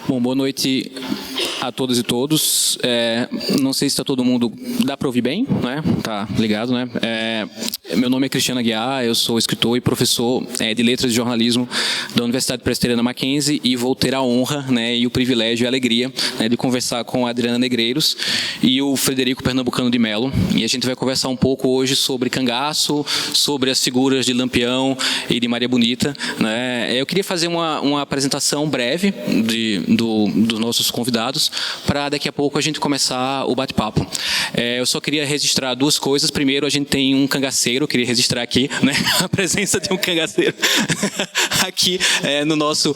Bom, boa noite a todas e todos. Não sei se está todo mundo... Dá para ouvir bem, né? Tá ligado, né? Meu nome é Cristiano Aguiar, eu sou escritor e professor de Letras e Jornalismo da Universidade Presbiteriana Mackenzie e vou ter a honra, né, e o privilégio e a alegria, né, de conversar com a Adriana Negreiros e o Frederico Pernambucano de Mello. E a gente vai conversar um pouco hoje sobre cangaço, sobre as figuras de Lampião e de Maria Bonita, né? Eu queria fazer uma apresentação breve dos nossos convidados para daqui a pouco a gente começar o bate-papo. Eu só queria registrar duas coisas. Primeiro, a gente tem um cangaceiro, eu queria registrar aqui, né, a presença de um cangaceiro aqui no nosso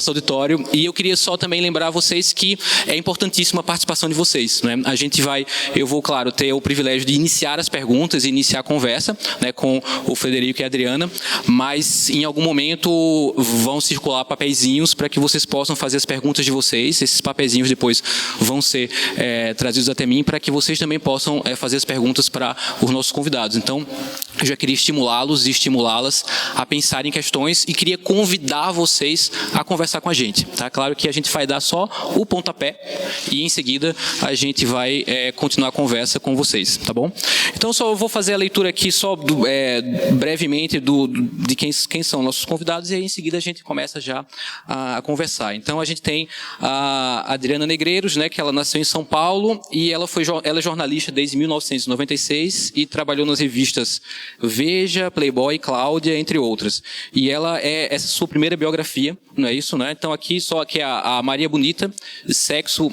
auditório. E eu queria só também lembrar vocês que é importantíssima a participação de vocês, né? Eu vou, claro, ter o privilégio de iniciar as perguntas e iniciar a conversa, né, com o Frederico e a Adriana, mas em algum momento vão circular papeizinhos para que vocês possam fazer as perguntas de vocês. Esses papeizinhos depois vão ser trazidos até mim para que vocês também possam fazer as perguntas para os nossos convidados. Então, eu já queria estimulá-los e estimulá-las a pensar em questões e queria convidar vocês a conversar com a gente, tá? Claro que a gente vai dar só o pontapé e em seguida a gente vai continuar a conversa com vocês, tá bom? Então, só eu vou fazer a leitura aqui só brevemente de quem são nossos convidados e aí em seguida a gente começa já a conversar. Então, a gente tem a Adriana Negreiros, né, que ela nasceu em São Paulo e ela é jornalista desde 1996 e trabalhou nas revistas Veja, Playboy, Cláudia, entre outras. E ela essa sua primeira biografia, não é isso, né? Então aqui só que a Maria Bonita, Sexo,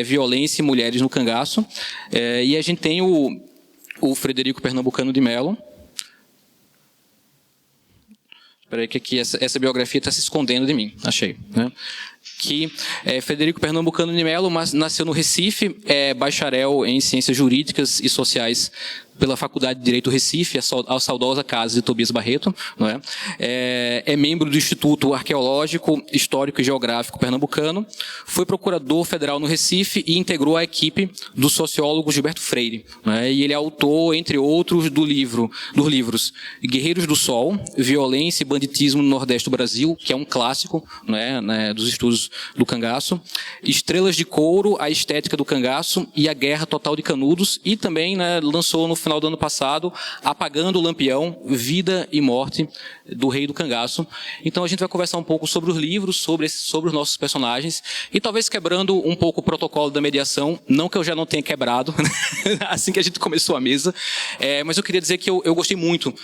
Violência e Mulheres no Cangaço. E a gente tem o Frederico Pernambucano de Mello. Espera aí que aqui essa biografia está se escondendo de mim. Achei, né? Frederico Pernambucano de Mello nasceu no Recife, é bacharel em Ciências Jurídicas e Sociais pela Faculdade de Direito Recife, a saudosa casa de Tobias Barreto, não é? É membro do Instituto Arqueológico, Histórico e Geográfico Pernambucano, foi procurador federal no Recife e integrou a equipe do sociólogo Gilberto Freire, não é? E ele é autor, entre outros, dos livros Guerreiros do Sol, Violência e Banditismo no Nordeste do Brasil, que é um clássico, não é, dos estudos do cangaço, Estrelas de Couro, a Estética do Cangaço e a Guerra Total de Canudos, e também, né, lançou no final do ano passado Apagando o Lampião, Vida e Morte do Rei do Cangaço. Então a gente vai conversar um pouco sobre os livros, sobre os nossos personagens e talvez quebrando um pouco o protocolo da mediação, não que eu já não tenha quebrado assim que a gente começou a mesa, mas eu queria dizer que eu gostei muito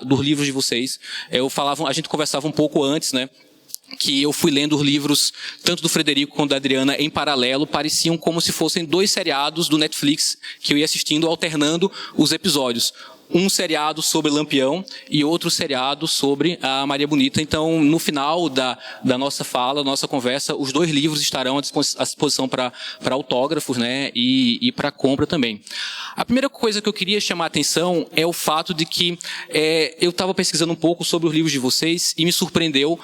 dos livros de vocês. A gente conversava um pouco antes, né, que eu fui lendo os livros, tanto do Frederico quanto da Adriana, em paralelo, pareciam como se fossem dois seriados do Netflix, que eu ia assistindo, alternando os episódios. Um seriado sobre Lampião e outro seriado sobre a Maria Bonita. Então, no final da nossa fala, da nossa conversa, os dois livros estarão à disposição para autógrafos, né, e para compra também. A primeira coisa que eu queria chamar a atenção é o fato de que eu estava pesquisando um pouco sobre os livros de vocês e me surpreendeu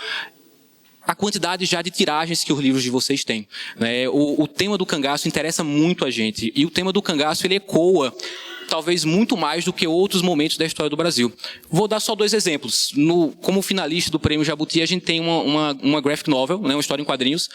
a quantidade já de tiragens que os livros de vocês têm, né? O tema do cangaço interessa muito a gente. E o tema do cangaço, ele ecoa talvez muito mais do que outros momentos da história do Brasil. Vou dar só dois exemplos. Como finalista do Prêmio Jabuti, a gente tem uma graphic novel, né, uma história em quadrinhos,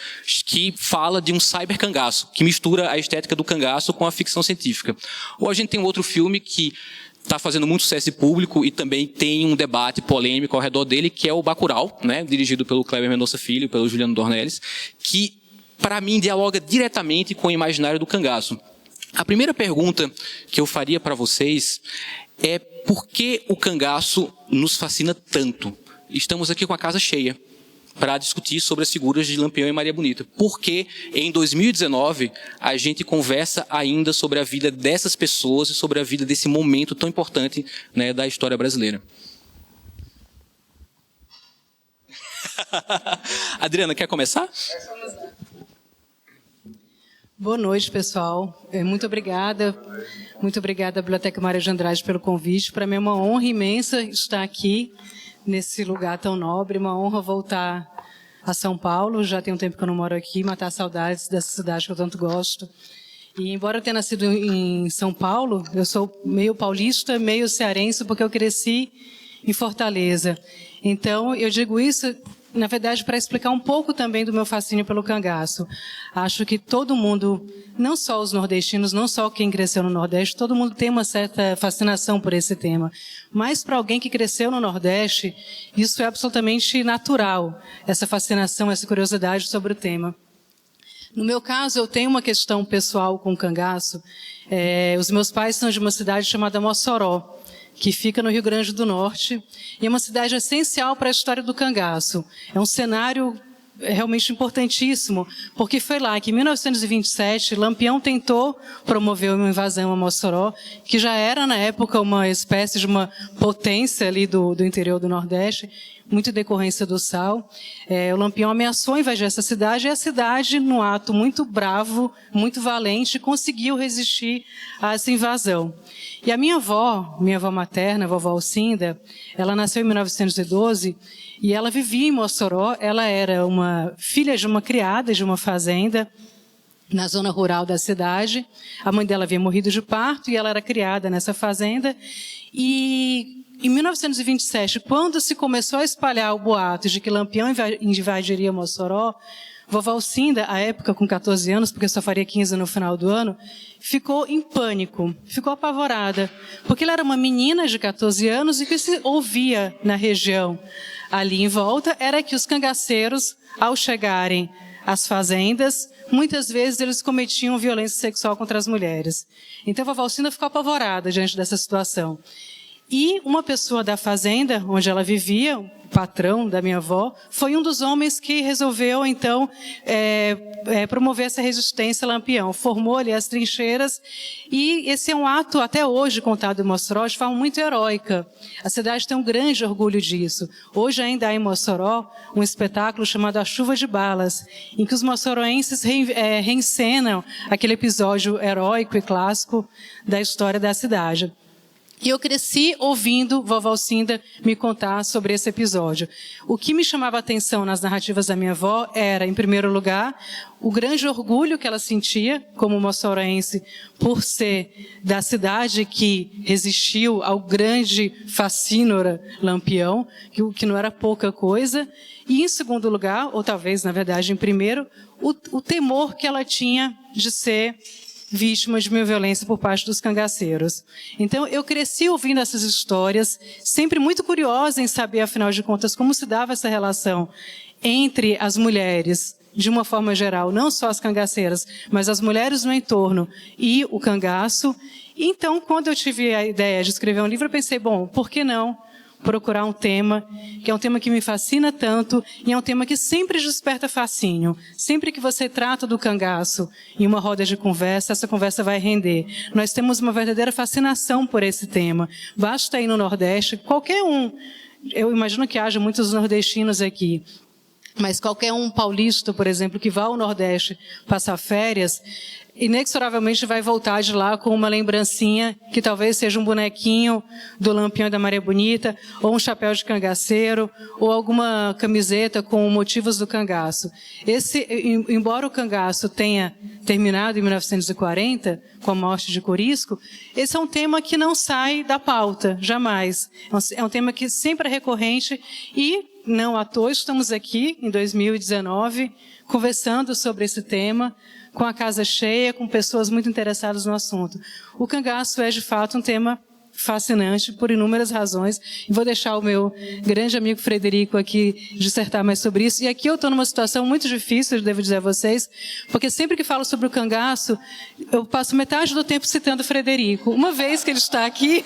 que fala de um cyber-cangaço, que mistura a estética do cangaço com a ficção científica. Ou a gente tem um outro filme que está fazendo muito sucesso público e também tem um debate polêmico ao redor dele, que é o Bacurau, né, dirigido pelo Kleber Mendonça Filho e pelo Juliano Dornelles, que, para mim, dialoga diretamente com o imaginário do cangaço. A primeira pergunta que eu faria para vocês é por que o cangaço nos fascina tanto? Estamos aqui com a casa cheia para discutir sobre as figuras de Lampião e Maria Bonita. Porque em 2019 a gente conversa ainda sobre a vida dessas pessoas e sobre a vida desse momento tão importante, né, da história brasileira. Adriana, quer começar? Boa noite, pessoal. Muito obrigada à Biblioteca Mário de Andrade pelo convite. Para mim é uma honra imensa estar aqui nesse lugar tão nobre, uma honra voltar a São Paulo. Já tem um tempo que eu não moro aqui, matar saudades dessa cidade que eu tanto gosto. E embora eu tenha nascido em São Paulo, eu sou meio paulista, meio cearense, porque eu cresci em Fortaleza. Então, eu digo isso na verdade, para explicar um pouco também do meu fascínio pelo cangaço. Acho que todo mundo, não só os nordestinos, não só quem cresceu no Nordeste, todo mundo tem uma certa fascinação por esse tema. Mas para alguém que cresceu no Nordeste, isso é absolutamente natural, essa fascinação, essa curiosidade sobre o tema. No meu caso, eu tenho uma questão pessoal com o cangaço. Os meus pais são de uma cidade chamada Mossoró, que fica no Rio Grande do Norte, e é uma cidade essencial para a história do cangaço. É um cenário realmente importantíssimo, porque foi lá que, em 1927, Lampião tentou promover uma invasão a Mossoró, que já era, na época, uma espécie de uma potência ali do interior do Nordeste, muito em decorrência do sal. O Lampião ameaçou invadir essa cidade, e a cidade, num ato muito bravo, muito valente, conseguiu resistir a essa invasão. E a minha avó materna, a vovó Alcinda, ela nasceu em 1912 e ela vivia em Mossoró. Ela era uma filha de uma criada de uma fazenda na zona rural da cidade. A mãe dela havia morrido de parto e ela era criada nessa fazenda. E em 1927, quando se começou a espalhar o boato de que Lampião invadiria Mossoró, vovó Alcinda, à época com 14 anos, porque só faria 15 no final do ano, ficou em pânico, ficou apavorada, porque ela era uma menina de 14 anos e o que se ouvia na região ali em volta era que os cangaceiros, ao chegarem às fazendas, muitas vezes eles cometiam violência sexual contra as mulheres. Então a vovó Alcinda ficou apavorada diante dessa situação. E uma pessoa da fazenda, onde ela vivia, o patrão da minha avó, foi um dos homens que resolveu, então, promover essa resistência a Lampião. Formou ali as trincheiras, e esse é um ato, até hoje, contado em Mossoró, de forma muito heróica. A cidade tem um grande orgulho disso. Hoje ainda há em Mossoró um espetáculo chamado A Chuva de Balas, em que os moçoroenses reencenam aquele episódio heróico e clássico da história da cidade. E eu cresci ouvindo vovó Alcinda me contar sobre esse episódio. O que me chamava a atenção nas narrativas da minha avó era, em primeiro lugar, o grande orgulho que ela sentia como moçoroense por ser da cidade que resistiu ao grande facínora Lampião, que não era pouca coisa. E, em segundo lugar, ou talvez, na verdade, em primeiro, o temor que ela tinha de ser vítima de uma violência por parte dos cangaceiros. Então, eu cresci ouvindo essas histórias, sempre muito curiosa em saber, afinal de contas, como se dava essa relação entre as mulheres, de uma forma geral, não só as cangaceiras, mas as mulheres no entorno e o cangaço. E, então, quando eu tive a ideia de escrever um livro, eu pensei, bom, por que não procurar um tema, que é um tema que me fascina tanto, e é um tema que sempre desperta fascínio. Sempre que você trata do cangaço em uma roda de conversa, essa conversa vai render. Nós temos uma verdadeira fascinação por esse tema. Basta ir no Nordeste, qualquer um, eu imagino que haja muitos nordestinos aqui, mas qualquer um paulista, por exemplo, que vá ao Nordeste passar férias, inexoravelmente vai voltar de lá com uma lembrancinha, que talvez seja um bonequinho do Lampião e da Maria Bonita, ou um chapéu de cangaceiro, ou alguma camiseta com motivos do cangaço. Embora o cangaço tenha terminado em 1940, com a morte de Corisco, esse é um tema que não sai da pauta, jamais. É um tema que sempre é recorrente e, não à toa, estamos aqui, em 2019, conversando sobre esse tema, com a casa cheia, com pessoas muito interessadas no assunto. O cangaço é, de fato, um tema fascinante por inúmeras razões. E vou deixar o meu grande amigo Frederico aqui dissertar mais sobre isso. E aqui eu estou numa situação muito difícil, devo dizer a vocês, porque sempre que falo sobre o cangaço, eu passo metade do tempo citando o Frederico. Uma vez que ele está aqui...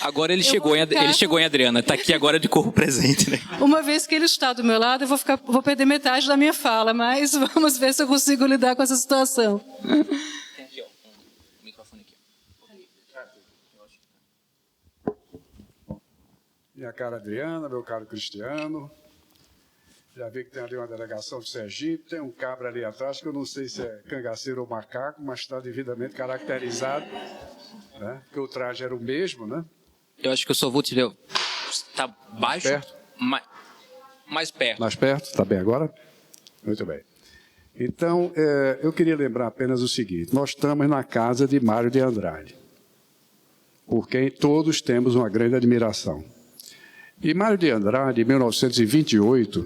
Agora ele chegou em Adriana, está aqui agora de corpo presente, né? Uma vez que ele está do meu lado, eu vou perder metade da minha fala, mas vamos ver se eu consigo lidar com essa situação. Tem aqui, ó, um microfone aqui. Minha cara Adriana, meu caro Cristiano. Já vi que tem ali uma delegação de Sergipe, tem um cabra ali atrás, que eu não sei se é cangaceiro ou macaco, mas está devidamente caracterizado, né? Porque o traje era o mesmo, né? Eu acho que eu só vou te ver. Está baixo? Perto? Mais perto. Mais perto? Está bem agora? Muito bem. Então, eu queria lembrar apenas o seguinte. Nós estamos na casa de Mário de Andrade, por quem todos temos uma grande admiração. E Mário de Andrade, em 1928,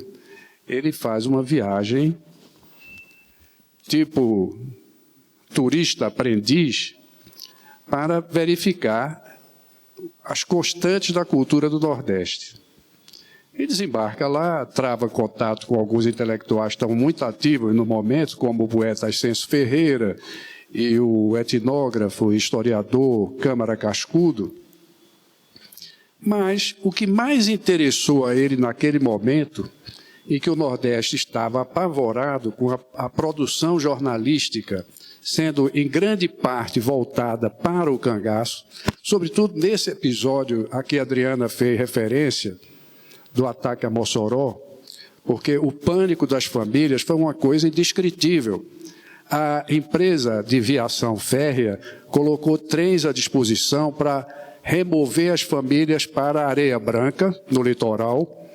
ele faz uma viagem tipo turista aprendiz para verificar as constantes da cultura do Nordeste. E desembarca lá, trava contato com alguns intelectuais que estão muito ativos no momento, como o poeta Ascenso Ferreira e o etnógrafo e historiador Câmara Cascudo. Mas o que mais interessou a ele naquele momento, em que o Nordeste estava apavorado com a produção jornalística, sendo em grande parte voltada para o cangaço, sobretudo nesse episódio a que a Adriana fez referência, do ataque a Mossoró, porque o pânico das famílias foi uma coisa indescritível. A empresa de viação férrea colocou trens à disposição para remover as famílias para a Areia Branca, no litoral,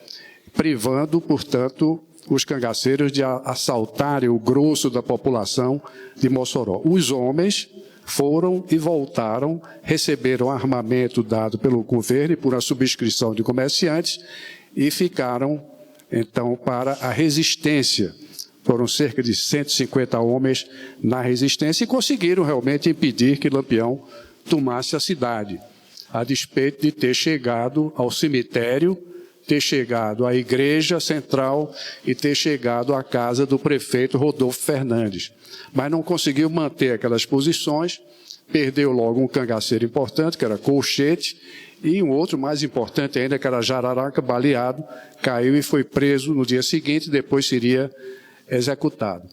privando, portanto, os cangaceiros de assaltarem o grosso da população de Mossoró. Os homens foram e voltaram, receberam armamento dado pelo governo por uma subscrição de comerciantes e ficaram, então, para a resistência. Foram cerca de 150 homens na resistência e conseguiram realmente impedir que Lampião tomasse a cidade, a despeito de ter chegado ao cemitério, ter chegado à igreja central e ter chegado à casa do prefeito Rodolfo Fernandes. Mas não conseguiu manter aquelas posições, perdeu logo um cangaceiro importante, que era Colchete, e um outro mais importante ainda, que era Jararaca, baleado, caiu e foi preso no dia seguinte, depois seria executado.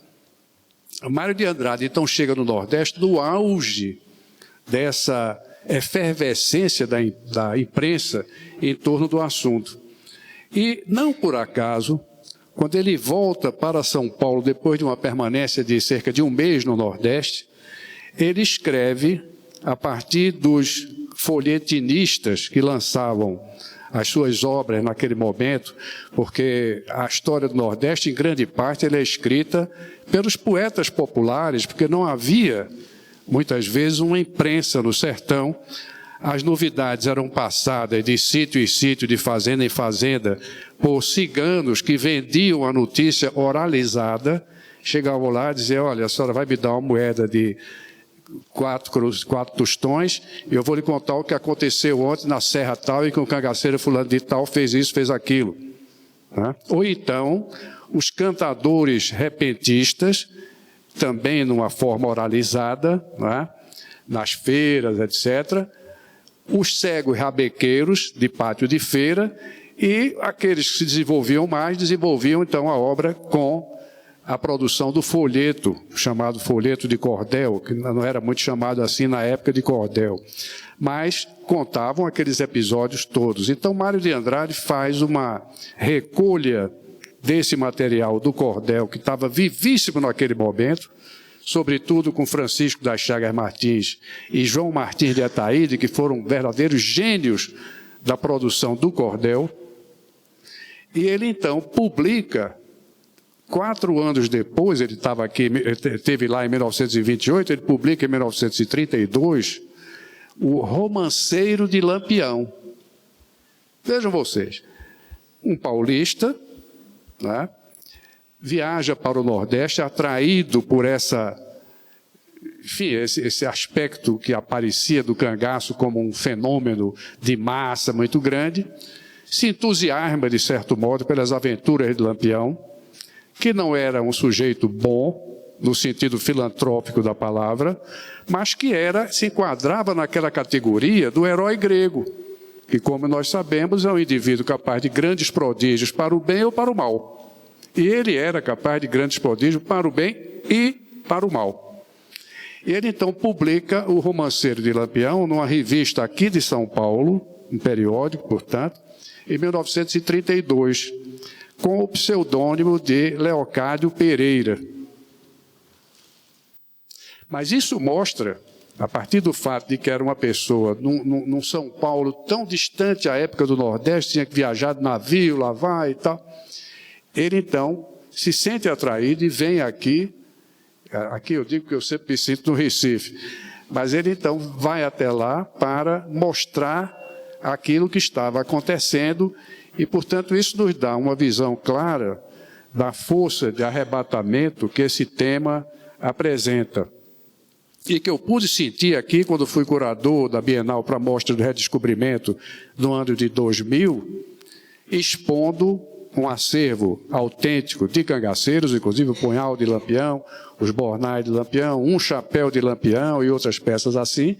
Mário de Andrade, então, chega no Nordeste no auge dessa efervescência da imprensa em torno do assunto. E, não por acaso, quando ele volta para São Paulo, depois de uma permanência de cerca de um mês no Nordeste, ele escreve, a partir dos folhetinistas que lançavam as suas obras naquele momento, porque a história do Nordeste, em grande parte, ela é escrita pelos poetas populares, porque não havia, muitas vezes, uma imprensa no sertão. As novidades eram passadas de sítio em sítio, de fazenda em fazenda, por ciganos que vendiam a notícia oralizada, chegavam lá e diziam: olha, a senhora vai me dar uma moeda de 4 tostões, e eu vou lhe contar o que aconteceu ontem na serra tal, e que o cangaceiro fulano de tal fez isso, fez aquilo. Ou então, os cantadores repentistas, também numa forma oralizada, nas feiras, etc., os cegos rabequeiros de pátio de feira, e aqueles que se desenvolviam mais, desenvolviam então a obra com a produção do folheto, chamado folheto de cordel, que não era muito chamado assim na época de cordel, mas contavam aqueles episódios todos. Então, Mário de Andrade faz uma recolha desse material do cordel, que estava vivíssimo naquele momento, sobretudo com Francisco das Chagas Martins e João Martins de Ataíde, que foram verdadeiros gênios da produção do cordel. E ele, então, publica, 4 anos depois, ele estava aqui, esteve lá em 1928, ele publica em 1932, o Romanceiro de Lampião. Vejam vocês, um paulista, viaja para o Nordeste, atraído por esse aspecto que aparecia do cangaço como um fenômeno de massa muito grande, se entusiasma, de certo modo, pelas aventuras de Lampião, que não era um sujeito bom, no sentido filantrópico da palavra, mas que se enquadrava naquela categoria do herói grego, que, como nós sabemos, é um indivíduo capaz de grandes prodígios para o bem ou para o mal. E ele era capaz de grandes prodígios para o bem e para o mal. E ele, então, publica o Romanceiro de Lampião numa revista aqui de São Paulo, um periódico, portanto, em 1932, com o pseudônimo de Leocádio Pereira. Mas isso mostra, a partir do fato de que era uma pessoa num São Paulo tão distante à época do Nordeste, tinha que viajar de navio, lá vai e tal, ele então se sente atraído e vem aqui eu digo que eu sempre me sinto no Recife, mas ele então vai até lá para mostrar aquilo que estava acontecendo e, portanto, isso nos dá uma visão clara da força de arrebatamento que esse tema apresenta. E que eu pude sentir aqui quando fui curador da Bienal para a Mostra do Redescobrimento no ano de 2000, expondo um acervo autêntico de cangaceiros, inclusive o punhal de Lampião, os bornais de Lampião, um chapéu de Lampião e outras peças assim,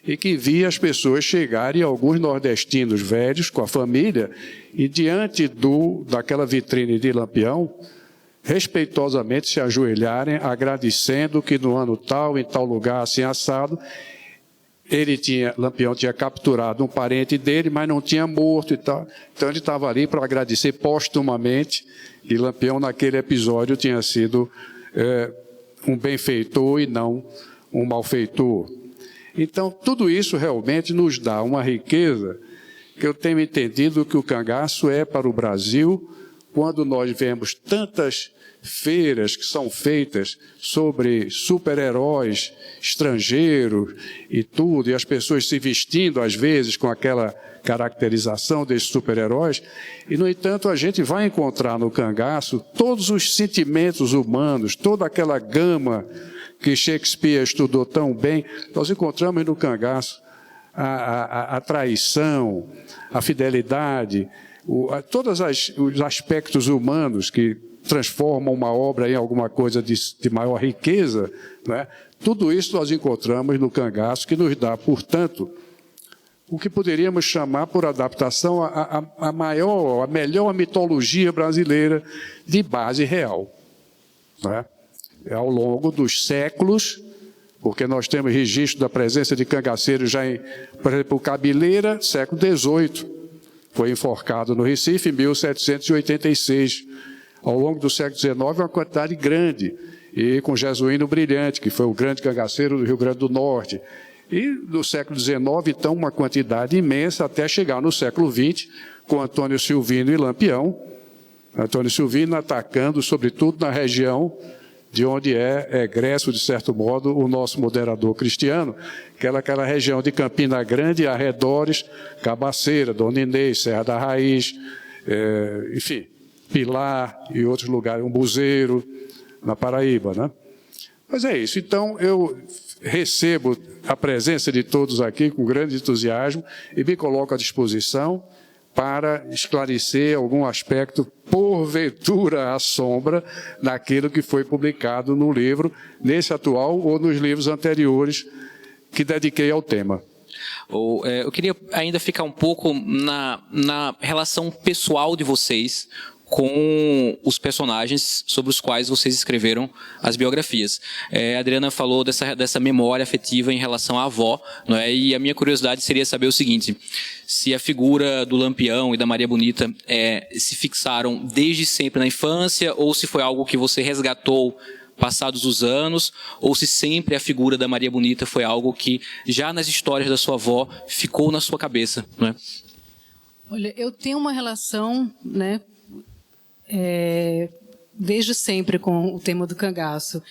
e que via as pessoas chegarem, alguns nordestinos velhos com a família, e diante daquela vitrine de Lampião, respeitosamente se ajoelharem, agradecendo que no ano tal, em tal lugar, assim assado, Lampião tinha capturado um parente dele, mas não tinha morto e tal. Então ele estava ali para agradecer postumamente, e Lampião naquele episódio tinha sido um benfeitor e não um malfeitor. Então tudo isso realmente nos dá uma riqueza que eu tenho entendido que o cangaço é para o Brasil, quando nós vemos tantas feiras que são feitas sobre super-heróis estrangeiros e tudo, e as pessoas se vestindo às vezes com aquela caracterização desses super-heróis, e no entanto a gente vai encontrar no cangaço todos os sentimentos humanos, toda aquela gama que Shakespeare estudou tão bem, nós encontramos no cangaço a traição, a fidelidade, todos os aspectos humanos que transformam uma obra em alguma coisa de maior riqueza, né? Tudo isso nós encontramos no cangaço, que nos dá, portanto, o que poderíamos chamar, por adaptação, a melhor mitologia brasileira de base real, né? Ao longo dos séculos, porque nós temos registro da presença de cangaceiros já em, por exemplo, Cabeleira, século XVIII, foi enforcado no Recife em 1786. Ao longo do século XIX, uma quantidade grande, e com Jesuíno Brilhante, que foi o grande cangaceiro do Rio Grande do Norte. E no século XIX, então, uma quantidade imensa, até chegar no século XX, com Antônio Silvino e Lampião. Antônio Silvino atacando, sobretudo, na região de onde é egresso, de certo modo, o nosso moderador cristiano, que era aquela região de Campina Grande e arredores, Cabaceira, Dona Inês, Serra da Raiz, enfim, Pilar e outros lugares, Umbuzeiro, na Paraíba, né? Mas é isso. Então, eu recebo a presença de todos aqui com grande entusiasmo e me coloco à disposição para esclarecer algum aspecto, porventura, à sombra, daquilo que foi publicado no livro, nesse atual ou nos livros anteriores que dediquei ao tema. Eu queria ainda ficar um pouco na relação pessoal de vocês com os personagens sobre os quais vocês escreveram as biografias. A Adriana falou dessa memória afetiva em relação à avó, não é? E a minha curiosidade seria saber o seguinte: se a figura do Lampião e da Maria Bonita se fixaram desde sempre na infância, ou se foi algo que você resgatou passados os anos, ou se sempre a figura da Maria Bonita foi algo que já nas histórias da sua avó ficou na sua cabeça, não é? Olha, eu tenho uma relação, né, desde sempre com o tema do cangaço.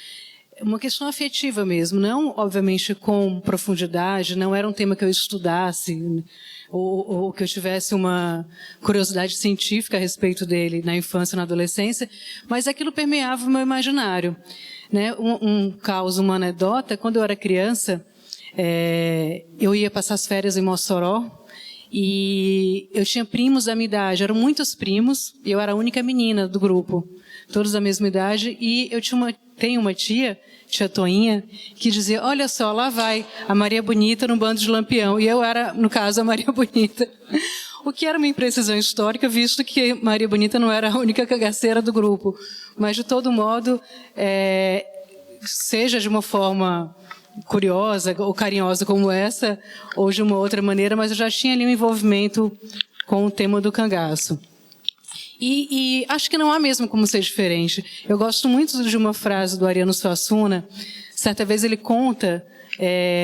Uma questão afetiva mesmo, não obviamente com profundidade, não era um tema que eu estudasse ou que eu tivesse uma curiosidade científica a respeito dele na infância e na adolescência, mas aquilo permeava o meu imaginário, né? Um caso, uma anedota: quando eu era criança, eu ia passar as férias em Mossoró, e eu tinha primos da minha idade, eram muitos primos, e eu era a única menina do grupo, todos da mesma idade, e eu tenho uma tia Toinha, que dizia: olha só, lá vai a Maria Bonita no bando de Lampião, e eu era, no caso, a Maria Bonita. O que era uma imprecisão histórica, visto que Maria Bonita não era a única cangaceira do grupo, mas de todo modo, seja de uma forma curiosa ou carinhosa como essa, ou de uma outra maneira, mas eu já tinha ali um envolvimento com o tema do cangaço. E acho que não há mesmo como ser diferente. Eu gosto muito de uma frase do Ariano Suassuna. Certa vez ele conta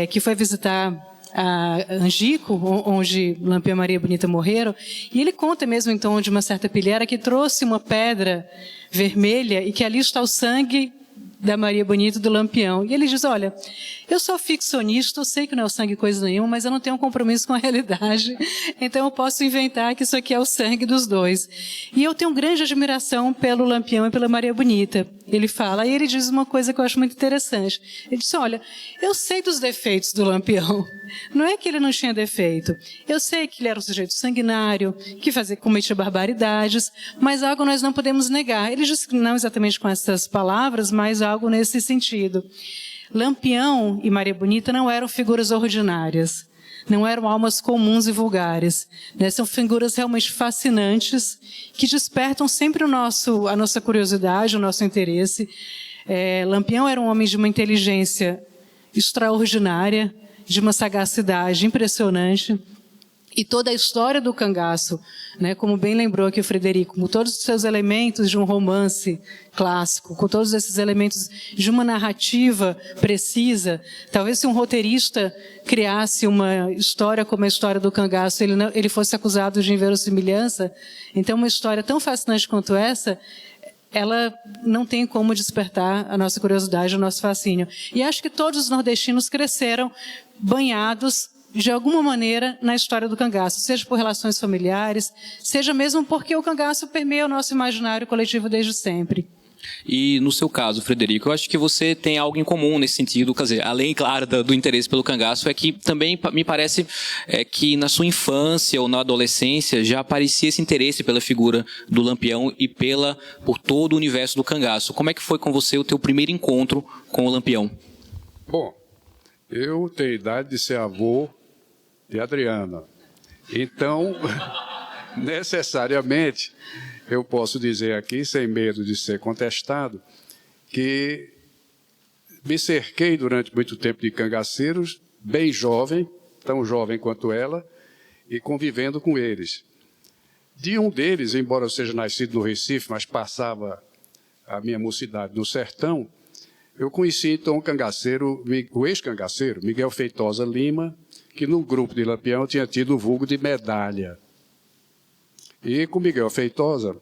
que foi visitar a Angico, onde Lampião e Maria Bonita morreram, e ele conta mesmo em tom de uma certa pilheira que trouxe uma pedra vermelha e que ali está o sangue da Maria Bonita e do Lampião. E ele diz, olha, eu sou ficcionista, eu sei que não é o sangue coisa nenhuma, mas eu não tenho um compromisso com a realidade, então eu posso inventar que isso aqui é o sangue dos dois. E eu tenho grande admiração pelo Lampião e pela Maria Bonita. Ele fala, e ele diz uma coisa que eu acho muito interessante. Ele diz, olha, eu sei dos defeitos do Lampião. Não é que ele não tinha defeito. Eu sei que ele era um sujeito sanguinário, que cometia barbaridades, mas algo nós não podemos negar. Ele diz que não exatamente com essas palavras, mas algo nesse sentido. Lampião e Maria Bonita não eram figuras ordinárias, não eram almas comuns e vulgares, né? São figuras realmente fascinantes, que despertam sempre a nossa curiosidade, o nosso interesse. Lampião era um homem de uma inteligência extraordinária, de uma sagacidade impressionante. E toda a história do cangaço, né, como bem lembrou aqui o Frederico, com todos os seus elementos de um romance clássico, com todos esses elementos de uma narrativa precisa, talvez se um roteirista criasse uma história como a história do cangaço, ele fosse acusado de inverossimilhança. Então, uma história tão fascinante quanto essa, ela não tem como despertar a nossa curiosidade, o nosso fascínio. E acho que todos os nordestinos cresceram banhados de alguma maneira na história do cangaço, seja por relações familiares, seja mesmo porque o cangaço permeia o nosso imaginário coletivo desde sempre. E no seu caso, Frederico, eu acho que você tem algo em comum nesse sentido, quer dizer, além, claro, do interesse pelo cangaço, é que também me parece que na sua infância ou na adolescência já aparecia esse interesse pela figura do Lampião e por todo o universo do cangaço. Como é que foi com você o teu primeiro encontro com o Lampião? Bom, eu tenho idade de ser avô de Adriana. Então, necessariamente, eu posso dizer aqui, sem medo de ser contestado, que me cerquei durante muito tempo de cangaceiros, bem jovem, tão jovem quanto ela, e convivendo com eles. De um deles, embora eu seja nascido no Recife, mas passava a minha mocidade no sertão, eu conheci então o ex-cangaceiro, Miguel Feitosa Lima, que no grupo de Lampião tinha tido o vulgo de Medalha. E com Miguel Feitosa,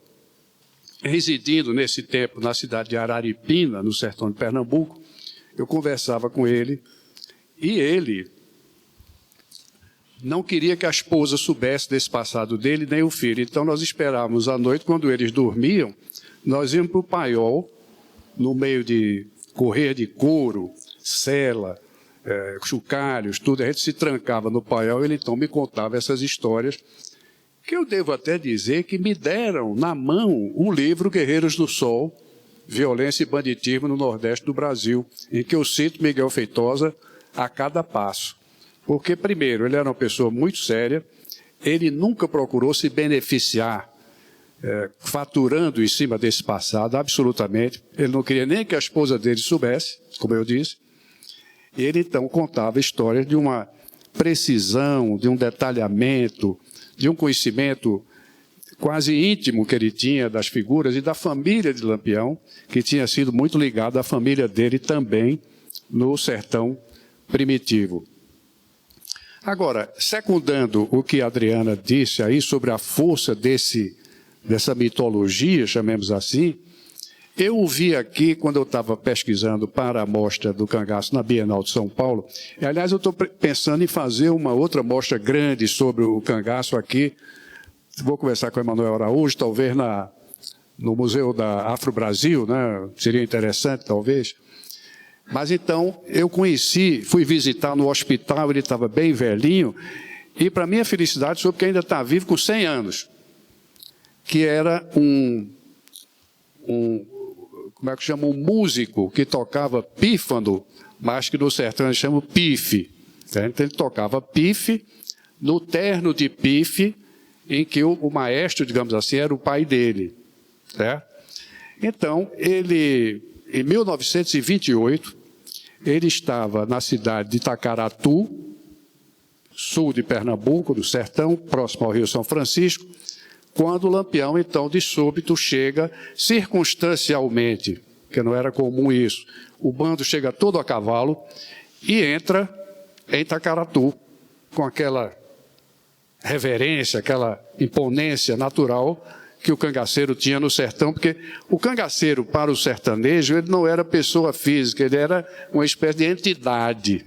residindo nesse tempo na cidade de Araripina, no sertão de Pernambuco, eu conversava com ele, e ele não queria que a esposa soubesse desse passado dele, nem o filho. Então nós esperávamos à noite, quando eles dormiam, nós íamos para o paiol, no meio de correia de couro, sela, chocalhos, tudo, a gente se trancava no paiol e ele então me contava essas histórias, que eu devo até dizer que me deram na mão o livro Guerreiros do Sol, Violência e Banditismo no Nordeste do Brasil, em que eu cito Miguel Feitosa a cada passo. Porque, primeiro, ele era uma pessoa muito séria, ele nunca procurou se beneficiar, faturando em cima desse passado, absolutamente. Ele não queria nem que a esposa dele soubesse, como eu disse. E ele, então, contava histórias de uma precisão, de um detalhamento, de um conhecimento quase íntimo que ele tinha das figuras e da família de Lampião, que tinha sido muito ligado à família dele também no sertão primitivo. Agora, secundando o que a Adriana disse aí sobre a força dessa mitologia, chamemos assim, eu vi aqui, quando eu estava pesquisando para a mostra do cangaço na Bienal de São Paulo, e, aliás, eu estou pensando em fazer uma outra mostra grande sobre o cangaço aqui. Vou conversar com o Emanuel Araújo, talvez no Museu da Afro-Brasil, né? Seria interessante, talvez. Mas então, eu fui visitar no hospital, ele estava bem velhinho, e para minha felicidade, soube que ainda está vivo com 100 anos, que era como é que chama? Um músico que tocava pífano, mas que no sertão eles chamam pife. Então ele tocava pife, no terno de pife, em que o maestro, digamos assim, era o pai dele. Certo? Então, em 1928, ele estava na cidade de Itacaratu, sul de Pernambuco, do sertão, próximo ao Rio São Francisco, quando o Lampião, então, de súbito, chega circunstancialmente, porque não era comum isso, o bando chega todo a cavalo e entra em Itacaratu, com aquela reverência, aquela imponência natural que o cangaceiro tinha no sertão, porque o cangaceiro, para o sertanejo, ele não era pessoa física, ele era uma espécie de entidade.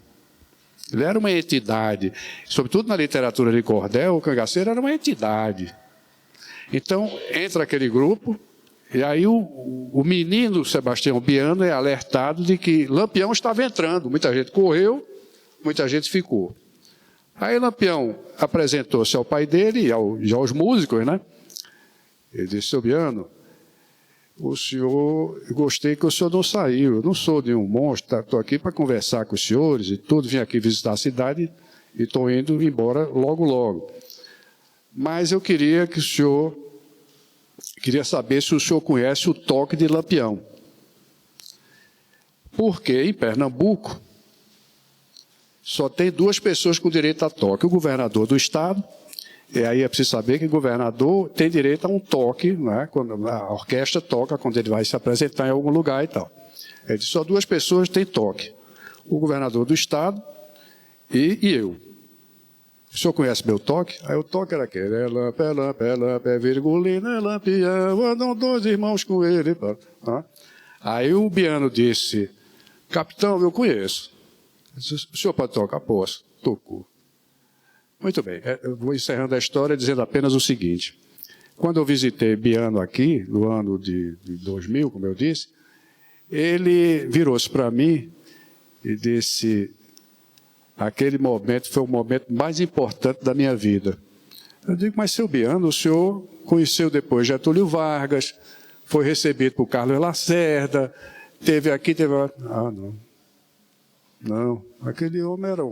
Ele era uma entidade. Sobretudo na literatura de cordel, o cangaceiro era uma entidade. Então, entra aquele grupo, e aí o menino Sebastião Biano é alertado de que Lampião estava entrando. Muita gente correu, muita gente ficou. Aí Lampião apresentou-se ao pai dele e aos músicos, né? Ele disse: seu Biano, o senhor, eu gostei que o senhor não saiu, eu não sou nenhum monstro, estou aqui para conversar com os senhores e tudo, vim aqui visitar a cidade e estou indo embora logo, logo. Mas eu queria que o senhor, queria saber se o senhor conhece o toque de Lampião. Porque em Pernambuco só tem 2 pessoas com direito a toque, o governador do estado. E aí é preciso saber que o governador tem direito a um toque, né, quando a orquestra toca, quando ele vai se apresentar em algum lugar e tal. Ele disse: só 2 pessoas têm toque, o governador do estado e eu. O senhor conhece meu toque? Aí o toque era aquele: é virgulina, é Lampião, andam 2 irmãos com ele. Aí o Biano disse: capitão, eu conheço. Disse: o senhor pode tocar? Posso. Tocou. Muito bem, eu vou encerrando a história dizendo apenas o seguinte. Quando eu visitei Biano aqui, no ano de 2000, como eu disse, ele virou-se para mim e disse: aquele momento foi o momento mais importante da minha vida. Eu digo: mas seu Biano, o senhor conheceu depois Getúlio Vargas, foi recebido por Carlos Lacerda, teve aqui, teve lá. Ah, não. Não, aquele homem era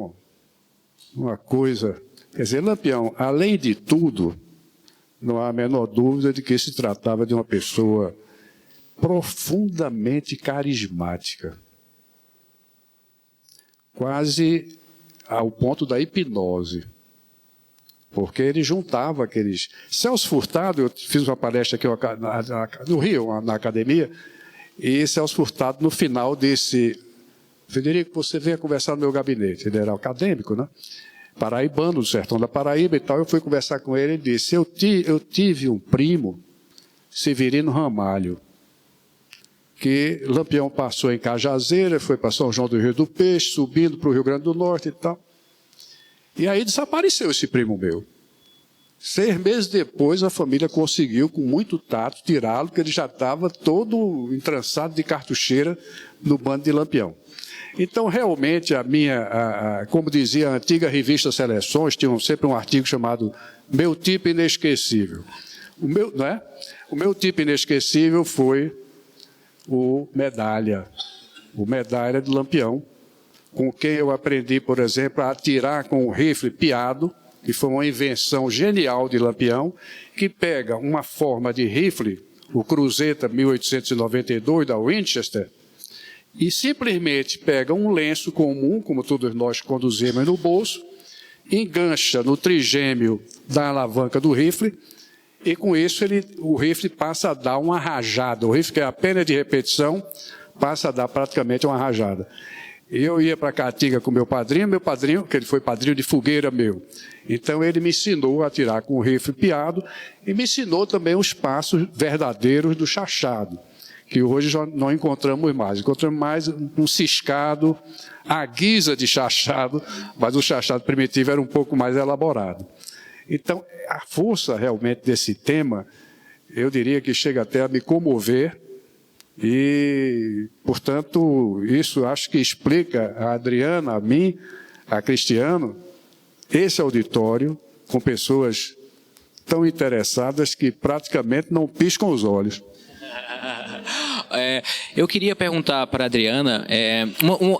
uma coisa... Quer dizer, Lampião, além de tudo, não há a menor dúvida de que se tratava de uma pessoa profundamente carismática. Quase ao ponto da hipnose. Porque ele juntava aqueles... Celso Furtado, eu fiz uma palestra aqui no Rio, na academia, e Celso Furtado, no final, disse: Frederico, você venha conversar no meu gabinete. Ele era acadêmico, né? Paraibano, do sertão da Paraíba e tal. Eu fui conversar com ele e disse: eu tive um primo, Severino Ramalho, que Lampião passou em Cajazeira, foi para São João do Rio do Peixe, subindo para o Rio Grande do Norte e tal. E aí desapareceu esse primo meu. 6 meses depois, a família conseguiu, com muito tato, tirá-lo, porque ele já estava todo entrançado de cartucheira no bando de Lampião. Então, realmente, como dizia a antiga revista Seleções, tinha sempre um artigo chamado Meu Tipo Inesquecível. O meu tipo inesquecível foi o Medalha de Lampião, com quem eu aprendi, por exemplo, a atirar com um rifle piado, que foi uma invenção genial de Lampião, que pega uma forma de rifle, o Cruzeta 1892 da Winchester, e simplesmente pega um lenço comum, como todos nós conduzimos no bolso, engancha no trigêmeo da alavanca do rifle, e com isso o rifle passa a dar uma rajada. O rifle, que é apenas de repetição, passa a dar praticamente uma rajada. Eu ia para Caatinga com meu padrinho, que ele foi padrinho de fogueira meu. Então ele me ensinou a atirar com o rifle piado e me ensinou também os passos verdadeiros do chachado, que hoje já não encontramos mais. Encontramos mais um ciscado, à guisa de chachado, mas o chachado primitivo era um pouco mais elaborado. Então, a força realmente desse tema, eu diria que chega até a me comover e, portanto, isso acho que explica a Adriana, a mim, a Cristiano, esse auditório com pessoas tão interessadas que praticamente não piscam os olhos. Eu queria perguntar para a Adriana,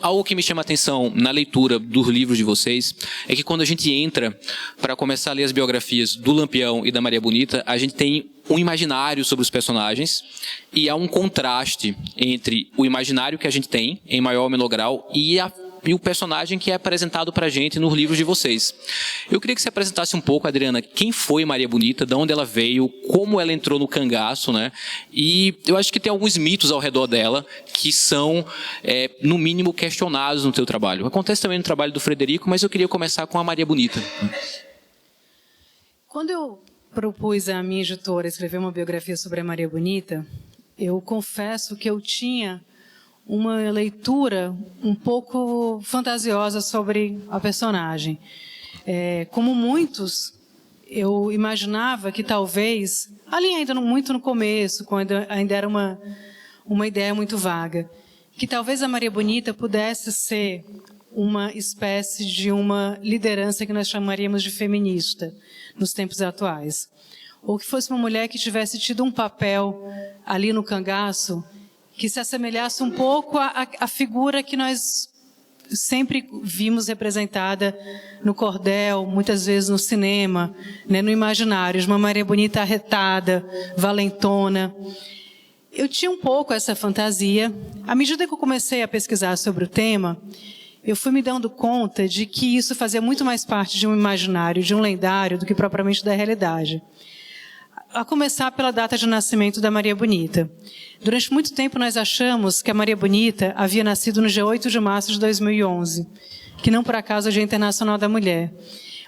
algo que me chama a atenção na leitura dos livros de vocês, é que quando a gente entra para começar a ler as biografias do Lampião e da Maria Bonita, a gente tem um imaginário sobre os personagens e há um contraste entre o imaginário que a gente tem, em maior ou menor grau, e o personagem que é apresentado para a gente nos livros de vocês. Eu queria que você apresentasse um pouco, Adriana, quem foi Maria Bonita, de onde ela veio, como ela entrou no cangaço, né? E eu acho que tem alguns mitos ao redor dela que são, no mínimo, questionados no teu trabalho. Acontece também no trabalho do Frederico, mas eu queria começar com a Maria Bonita. Quando eu propus à minha editora escrever uma biografia sobre a Maria Bonita, eu confesso que eu tinha uma leitura um pouco fantasiosa sobre a personagem. Como muitos, eu imaginava que talvez, ali ainda muito no começo, quando ainda era uma ideia muito vaga, que talvez a Maria Bonita pudesse ser uma espécie de uma liderança que nós chamaríamos de feminista nos tempos atuais. Ou que fosse uma mulher que tivesse tido um papel ali no cangaço que se assemelhasse um pouco à figura que nós sempre vimos representada no cordel, muitas vezes no cinema, né, no imaginário, de uma Maria Bonita arretada, valentona. Eu tinha um pouco essa fantasia. À medida que eu comecei a pesquisar sobre o tema, eu fui me dando conta de que isso fazia muito mais parte de um imaginário, de um lendário, do que propriamente da realidade. A começar pela data de nascimento da Maria Bonita. Durante muito tempo nós achamos que a Maria Bonita havia nascido no dia 8 de março de 2011, que não por acaso é o Dia Internacional da Mulher.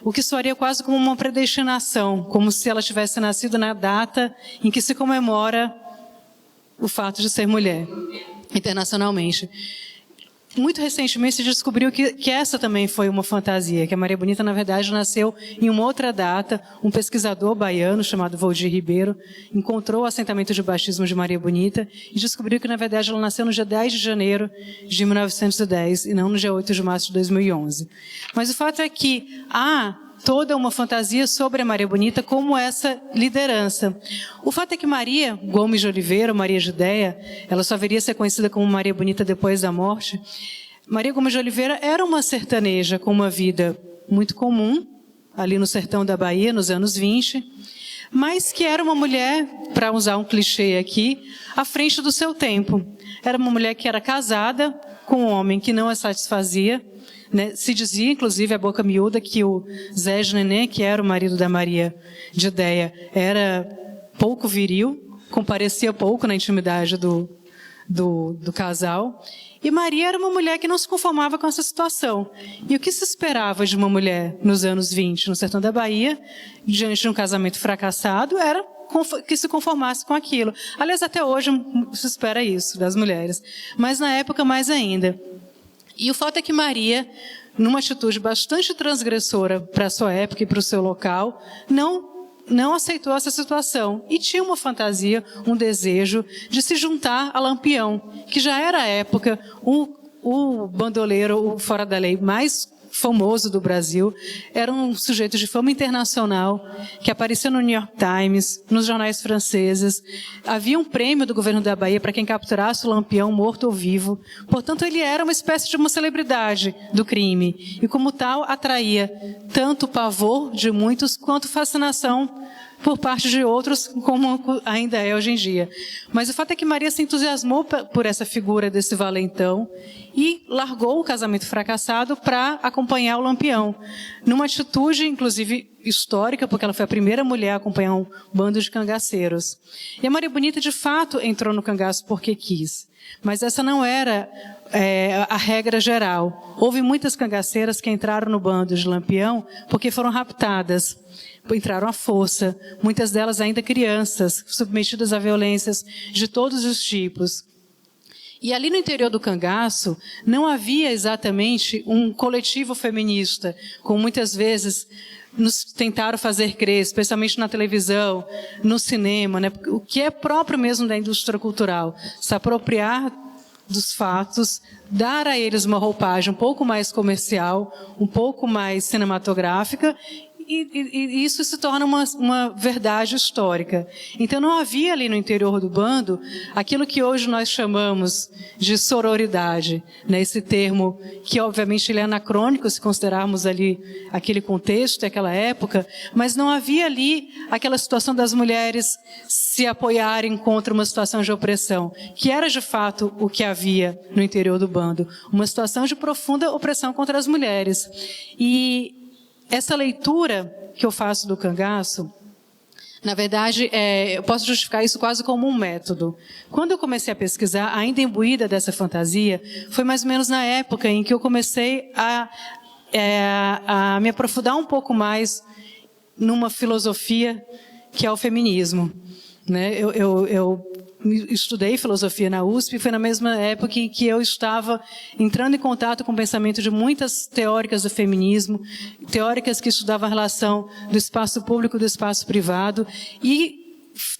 O que soaria quase como uma predestinação, como se ela tivesse nascido na data em que se comemora o fato de ser mulher, internacionalmente. Muito recentemente se descobriu que essa também foi uma fantasia, que a Maria Bonita, na verdade, nasceu em uma outra data. Um pesquisador baiano, chamado Valdir Ribeiro, encontrou o assentamento de batismo de Maria Bonita e descobriu que, na verdade, ela nasceu no dia 10 de janeiro de 1910 e não no dia 8 de março de 2011. Mas o fato é que há toda uma fantasia sobre a Maria Bonita como essa liderança. O fato é que Maria Gomes de Oliveira, Maria Gideia, ela só viria a ser conhecida como Maria Bonita depois da morte. Maria Gomes de Oliveira era uma sertaneja com uma vida muito comum, ali no sertão da Bahia, nos anos 20, mas que era uma mulher, para usar um clichê aqui, à frente do seu tempo. Era uma mulher que era casada com um homem que não a satisfazia, né? Se dizia, inclusive, a boca miúda, que o Zé de Nenê, que era o marido da Maria de Ideia, era pouco viril, comparecia pouco na intimidade do casal. E Maria era uma mulher que não se conformava com essa situação. E o que se esperava de uma mulher nos anos 20, no sertão da Bahia, diante de um casamento fracassado, era que se conformasse com aquilo. Aliás, até hoje se espera isso das mulheres, mas na época mais ainda. E o fato é que Maria, numa atitude bastante transgressora para a sua época e para o seu local, não aceitou essa situação e tinha uma fantasia, um desejo de se juntar a Lampião, que já era à época o bandoleiro, o fora da lei mais famoso do Brasil, era um sujeito de fama internacional, que aparecia no New York Times, nos jornais franceses. Havia um prêmio do governo da Bahia para quem capturasse o Lampião, morto ou vivo. Portanto, ele era uma espécie de uma celebridade do crime. E, como tal, atraía tanto pavor de muitos, quanto fascinação por parte de outros, como ainda é hoje em dia. Mas o fato é que Maria se entusiasmou por essa figura desse valentão e largou o casamento fracassado para acompanhar o Lampião, numa atitude, inclusive, histórica, porque ela foi a primeira mulher a acompanhar um bando de cangaceiros. E a Maria Bonita, de fato, entrou no cangaço porque quis. Mas essa não era a regra geral. Houve muitas cangaceiras que entraram no bando de Lampião porque foram raptadas, entraram à força, muitas delas ainda crianças, submetidas a violências de todos os tipos. E ali no interior do cangaço não havia exatamente um coletivo feminista, como muitas vezes nos tentaram fazer crer, especialmente na televisão, no cinema, né? O que é próprio mesmo da indústria cultural, se apropriar dos fatos, dar a eles uma roupagem um pouco mais comercial, um pouco mais cinematográfica, e isso se torna uma verdade histórica. Então não havia ali no interior do bando aquilo que hoje nós chamamos de sororidade, né? Esse termo que obviamente ele é anacrônico se considerarmos ali aquele contexto, aquela época, mas não havia ali aquela situação das mulheres se apoiarem contra uma situação de opressão, que era de fato o que havia no interior do bando, uma situação de profunda opressão contra as mulheres. E essa leitura que eu faço do cangaço, na verdade, eu posso justificar isso quase como um método. Quando eu comecei a pesquisar, ainda imbuída dessa fantasia, foi mais ou menos na época em que eu comecei a me aprofundar um pouco mais numa filosofia que é o feminismo. Né? Eu estudei filosofia na USP, foi na mesma época em que eu estava entrando em contato com o pensamento de muitas teóricas do feminismo, teóricas que estudavam a relação do espaço público e do espaço privado, e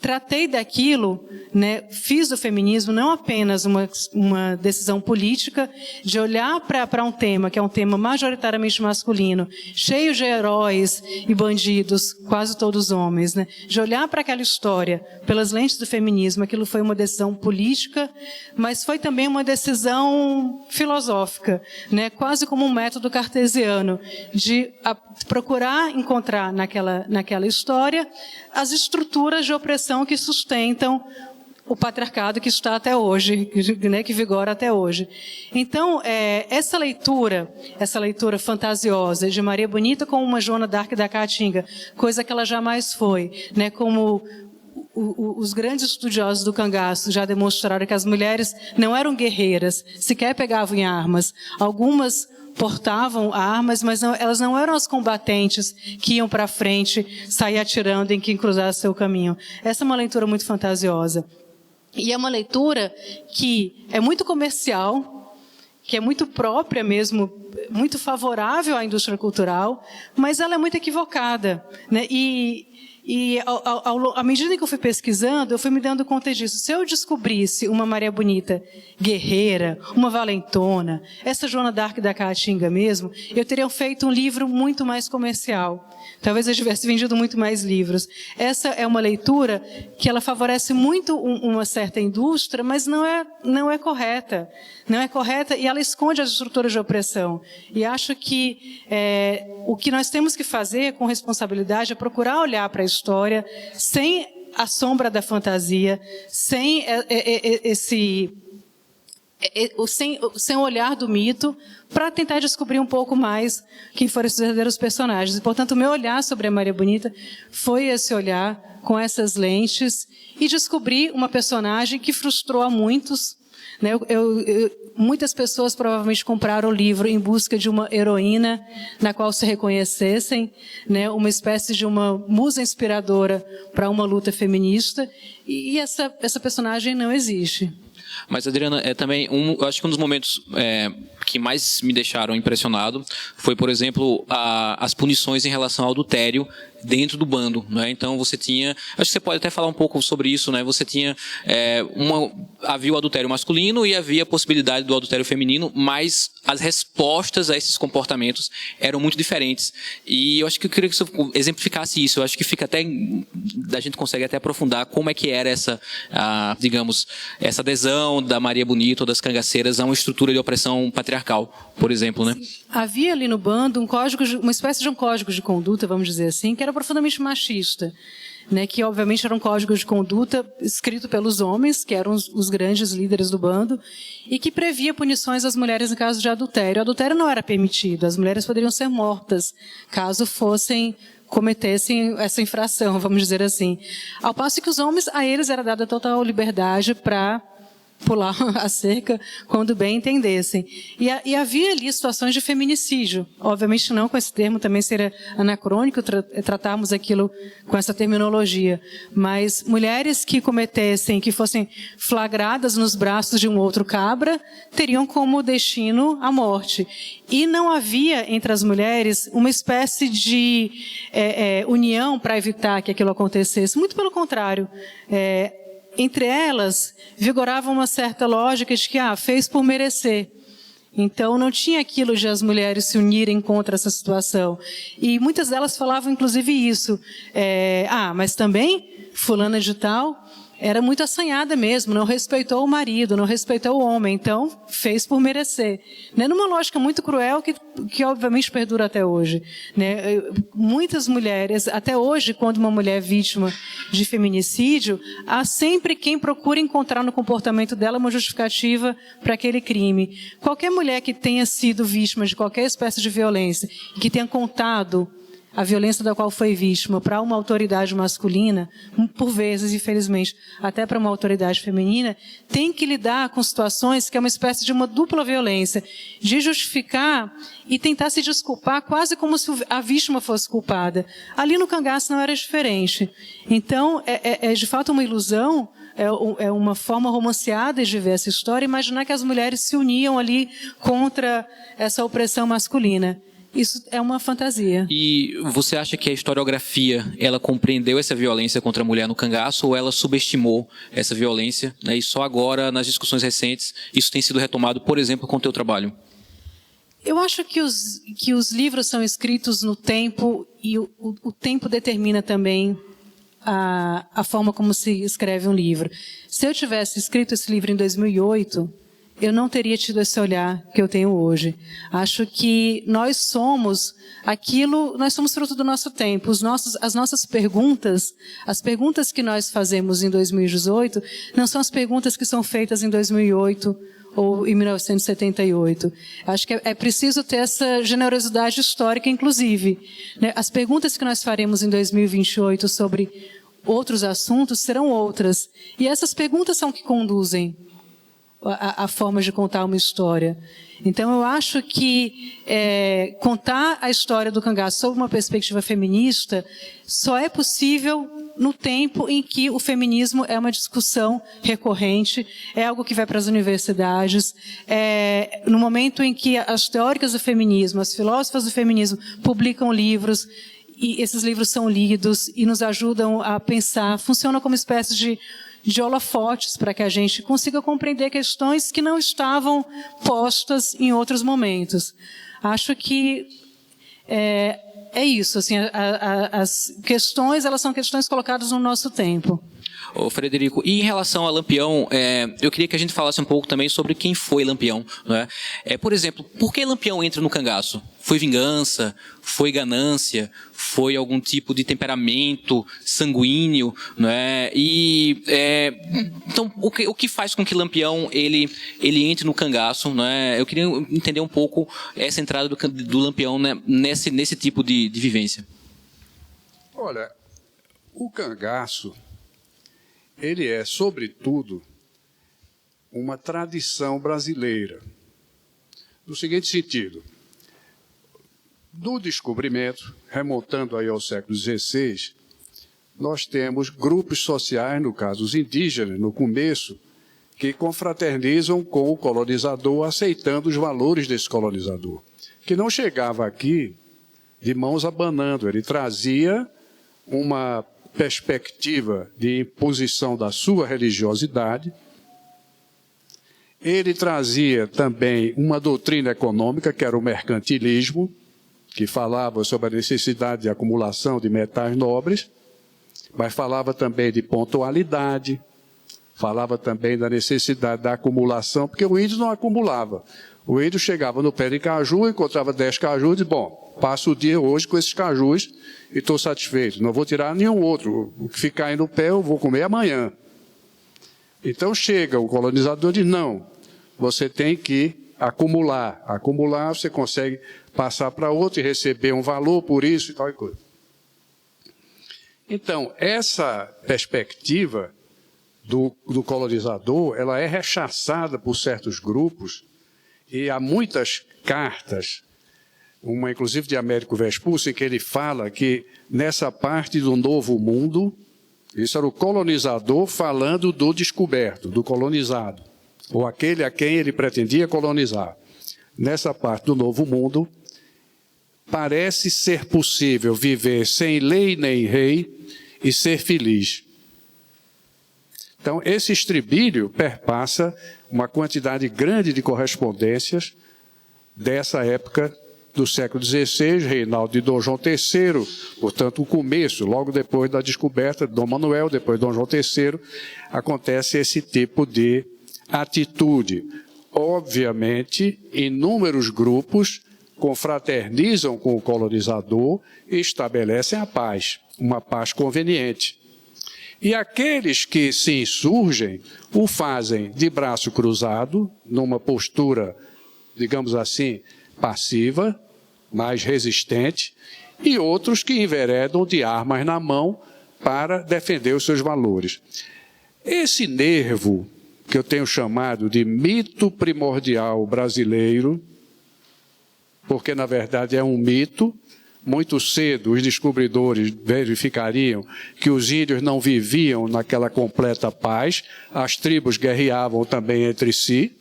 tratei daquilo, né, fiz do feminismo não apenas uma decisão política de olhar para um tema, que é um tema majoritariamente masculino, cheio de heróis e bandidos, quase todos homens, né, de olhar para aquela história pelas lentes do feminismo. Aquilo foi uma decisão política, mas foi também uma decisão filosófica, né, quase como um método cartesiano, de procurar encontrar naquela história as estruturas de opressão que sustentam o patriarcado que está até hoje, né, que vigora até hoje. Então, essa leitura fantasiosa de Maria Bonita como uma Joana d'Arc da Caatinga, coisa que ela jamais foi, né, como os grandes estudiosos do cangaço já demonstraram que as mulheres não eram guerreiras, sequer pegavam em armas. Algumas portavam armas, mas elas não eram as combatentes que iam para frente, sair atirando em quem cruzasse seu caminho. Essa é uma leitura muito fantasiosa. E é uma leitura que é muito comercial, que é muito própria mesmo, muito favorável à indústria cultural, mas ela é muito equivocada, né? E à medida que eu fui pesquisando, eu fui me dando conta disso. Se eu descobrisse uma Maria Bonita guerreira, uma valentona, essa Joana d'Arc da Caatinga mesmo, eu teria feito um livro muito mais comercial. Talvez eu tivesse vendido muito mais livros. Essa é uma leitura que ela favorece muito uma certa indústria, mas não é correta. Não é correta e ela esconde as estruturas de opressão. E acho que o que nós temos que fazer com responsabilidade é procurar olhar para a história sem a sombra da fantasia, sem o olhar do mito, para tentar descobrir um pouco mais quem foram esses verdadeiros personagens. E, portanto, o meu olhar sobre a Maria Bonita foi esse olhar com essas lentes e descobrir uma personagem que frustrou a muitos. Né? Muitas pessoas provavelmente compraram o livro em busca de uma heroína na qual se reconhecessem, né? Uma espécie de uma musa inspiradora para uma luta feminista, e essa personagem não existe. Mas, Adriana, também eu acho que um dos momentos que mais me deixaram impressionado foi, por exemplo, as punições em relação ao adultério dentro do bando, né? Então você tinha, acho que você pode até falar um pouco sobre isso, né? Você tinha havia o adultério masculino e havia a possibilidade do adultério feminino, mas as respostas a esses comportamentos eram muito diferentes. E eu acho que eu queria que você exemplificasse isso. Eu acho que fica até, a gente consegue até aprofundar como é que era digamos, essa adesão da Maria Bonita ou das cangaceiras a uma estrutura de opressão patriarcal, por exemplo, né? Havia ali no bando uma espécie de um código de conduta, vamos dizer assim, que era profundamente machista, né, que obviamente era um código de conduta escrito pelos homens, que eram os grandes líderes do bando, e que previa punições às mulheres em caso de adultério. O adultério não era permitido, as mulheres poderiam ser mortas caso cometessem essa infração, vamos dizer assim. Ao passo que os homens, a eles era dada total liberdade para pular a cerca quando bem entendessem. E havia ali situações de feminicídio. Obviamente não com esse termo, também seria anacrônico tratarmos aquilo com essa terminologia. Mas mulheres que fossem flagradas nos braços de um outro cabra, teriam como destino a morte. E não havia entre as mulheres uma espécie de união para evitar que aquilo acontecesse. Muito pelo contrário. Entre elas, vigorava uma certa lógica de que fez por merecer. Então, não tinha aquilo de as mulheres se unirem contra essa situação. E muitas delas falavam, inclusive, isso. Mas também, fulana de tal era muito assanhada mesmo, não respeitou o marido, não respeitou o homem, então fez por merecer. Né? Numa lógica muito cruel que obviamente perdura até hoje. Né? Muitas mulheres, até hoje, quando uma mulher é vítima de feminicídio, há sempre quem procura encontrar no comportamento dela uma justificativa para aquele crime. Qualquer mulher que tenha sido vítima de qualquer espécie de violência e que tenha contado a violência da qual foi vítima para uma autoridade masculina, por vezes, infelizmente, até para uma autoridade feminina, tem que lidar com situações que é uma espécie de uma dupla violência, de justificar e tentar se desculpar quase como se a vítima fosse culpada. Ali no cangaço não era diferente. Então, é de fato uma ilusão, é uma forma romanceada de ver essa história, imaginar que as mulheres se uniam ali contra essa opressão masculina. Isso é uma fantasia. E você acha que a historiografia, ela compreendeu essa violência contra a mulher no cangaço ou ela subestimou essa violência, né? E só agora, nas discussões recentes, isso tem sido retomado, por exemplo, com o teu trabalho? Eu acho que os livros são escritos no tempo e o tempo determina também a forma como se escreve um livro. Se eu tivesse escrito esse livro em 2008... eu não teria tido esse olhar que eu tenho hoje. Acho que nós somos fruto do nosso tempo. As nossas perguntas, as perguntas que nós fazemos em 2018, não são as perguntas que são feitas em 2008 ou em 1978. Acho que é preciso ter essa generosidade histórica, inclusive, né? As perguntas que nós faremos em 2028 sobre outros assuntos serão outras. E essas perguntas são que conduzem a forma de contar uma história. Então, eu acho que contar a história do cangaço sob uma perspectiva feminista só é possível no tempo em que o feminismo é uma discussão recorrente, é algo que vai para as universidades, no momento em que as teóricas do feminismo, as filósofas do feminismo publicam livros, e esses livros são lidos e nos ajudam a pensar, funciona como espécie de holofotes para que a gente consiga compreender questões que não estavam postas em outros momentos. Acho que é isso. Assim, as questões, elas são questões colocadas no nosso tempo. Ô Frederico, e em relação a Lampião, eu queria que a gente falasse um pouco também sobre quem foi Lampião, né? Por exemplo, por que Lampião entra no cangaço? Foi vingança? Foi ganância? Foi algum tipo de temperamento sanguíneo, né? Então, o que faz com que Lampião ele entre no cangaço, né? Eu queria entender um pouco essa entrada do Lampião, né, nesse tipo de vivência. Olha, o cangaço, ele é, sobretudo, uma tradição brasileira. No seguinte sentido, do descobrimento, remontando aí ao século XVI, nós temos grupos sociais, no caso os indígenas, no começo, que confraternizam com o colonizador, aceitando os valores desse colonizador, que não chegava aqui de mãos abanando, ele trazia uma perspectiva de imposição da sua religiosidade. Ele trazia também uma doutrina econômica, que era o mercantilismo, que falava sobre a necessidade de acumulação de metais nobres, mas falava também de pontualidade, falava também da necessidade da acumulação, porque o índio não acumulava. O índio chegava no pé de caju, encontrava 10 cajus e dizia, bom, passo o dia hoje com esses cajus e estou satisfeito. Não vou tirar nenhum outro. O que ficar aí no pé eu vou comer amanhã. Então chega o colonizador e diz, não, você tem que acumular. Acumular, você consegue passar para outro e receber um valor por isso e tal coisa. Então, essa perspectiva do colonizador, ela é rechaçada por certos grupos e há muitas cartas, uma inclusive de Américo Vespucci, em que ele fala que nessa parte do Novo Mundo, isso era o colonizador falando do descoberto, do colonizado, ou aquele a quem ele pretendia colonizar. Nessa parte do Novo Mundo, parece ser possível viver sem lei nem rei e ser feliz. Então, esse estribilho perpassa uma quantidade grande de correspondências dessa época do século XVI, reinado de Dom João III, portanto, o começo, logo depois da descoberta de Dom Manuel, depois de Dom João III, acontece esse tipo de atitude. Obviamente, inúmeros grupos confraternizam com o colonizador e estabelecem a paz, uma paz conveniente. E aqueles que se insurgem o fazem de braço cruzado, numa postura, digamos assim, passiva, mais resistente, e outros que enveredam de armas na mão para defender os seus valores. Esse nervo, que eu tenho chamado de mito primordial brasileiro, porque na verdade é um mito. Muito cedo os descobridores verificariam que os índios não viviam naquela completa paz, as tribos guerreavam também entre si,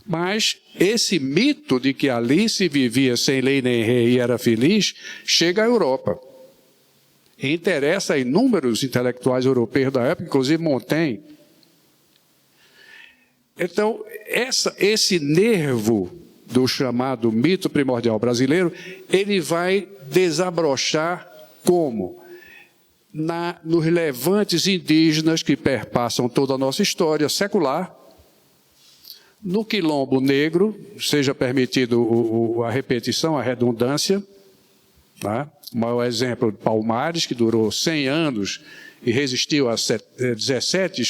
mas esse mito de que ali se vivia sem lei nem rei e era feliz, chega à Europa. E interessa a inúmeros intelectuais europeus da época, inclusive Montaigne. Então, esse nervo do chamado mito primordial brasileiro, ele vai desabrochar como? Nos levantes indígenas que perpassam toda a nossa história secular, no quilombo negro, seja permitido a repetição, a redundância, tá? O maior exemplo de Palmares, que durou 100 anos e resistiu a 17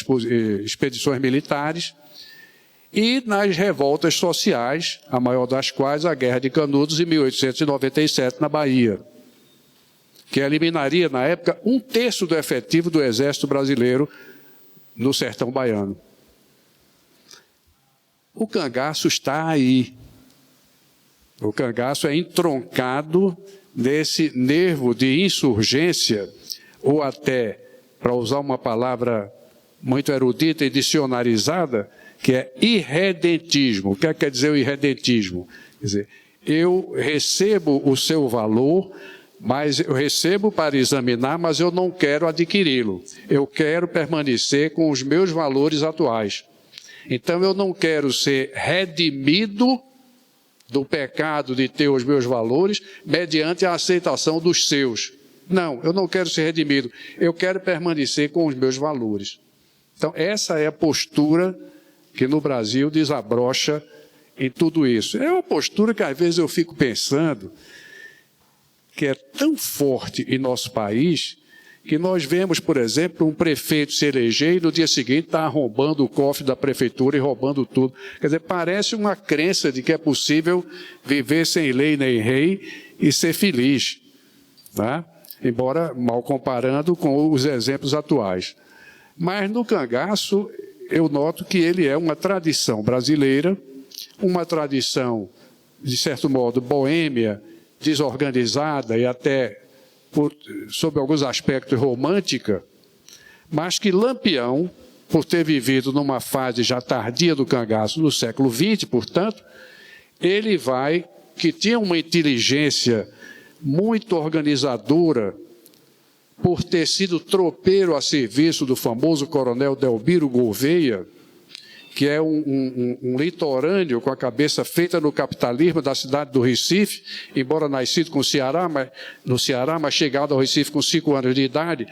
expedições militares, e nas revoltas sociais, a maior das quais a Guerra de Canudos, em 1897, na Bahia, que eliminaria, na época, 1/3 do efetivo do Exército Brasileiro no sertão baiano. O cangaço está aí. O cangaço é entroncado nesse nervo de insurgência, ou até, para usar uma palavra muito erudita e dicionarizada, que é irredentismo. O que quer dizer o irredentismo? Quer dizer, eu recebo o seu valor, mas eu recebo para examinar, mas eu não quero adquiri-lo. Eu quero permanecer com os meus valores atuais. Então eu não quero ser redimido do pecado de ter os meus valores mediante a aceitação dos seus. Não, eu não quero ser redimido. Eu quero permanecer com os meus valores. Então essa é a postura que no Brasil desabrocha em tudo isso. É uma postura que às vezes eu fico pensando que é tão forte em nosso país que nós vemos, por exemplo, um prefeito se eleger e no dia seguinte está arrombando o cofre da prefeitura e roubando tudo. Quer dizer, parece uma crença de que é possível viver sem lei nem rei e ser feliz, tá? Embora mal comparando com os exemplos atuais. Mas no cangaço eu noto que ele é uma tradição brasileira, uma tradição, de certo modo, boêmia, desorganizada e até, sob alguns aspectos, romântica, mas que Lampião, por ter vivido numa fase já tardia do cangaço, no século XX, portanto, ele que tinha uma inteligência muito organizadora, por ter sido tropeiro a serviço do famoso coronel Delmiro Gouveia, que é um litorâneo com a cabeça feita no capitalismo da cidade do Recife, embora nascido no Ceará, mas chegado ao Recife com 5 anos de idade,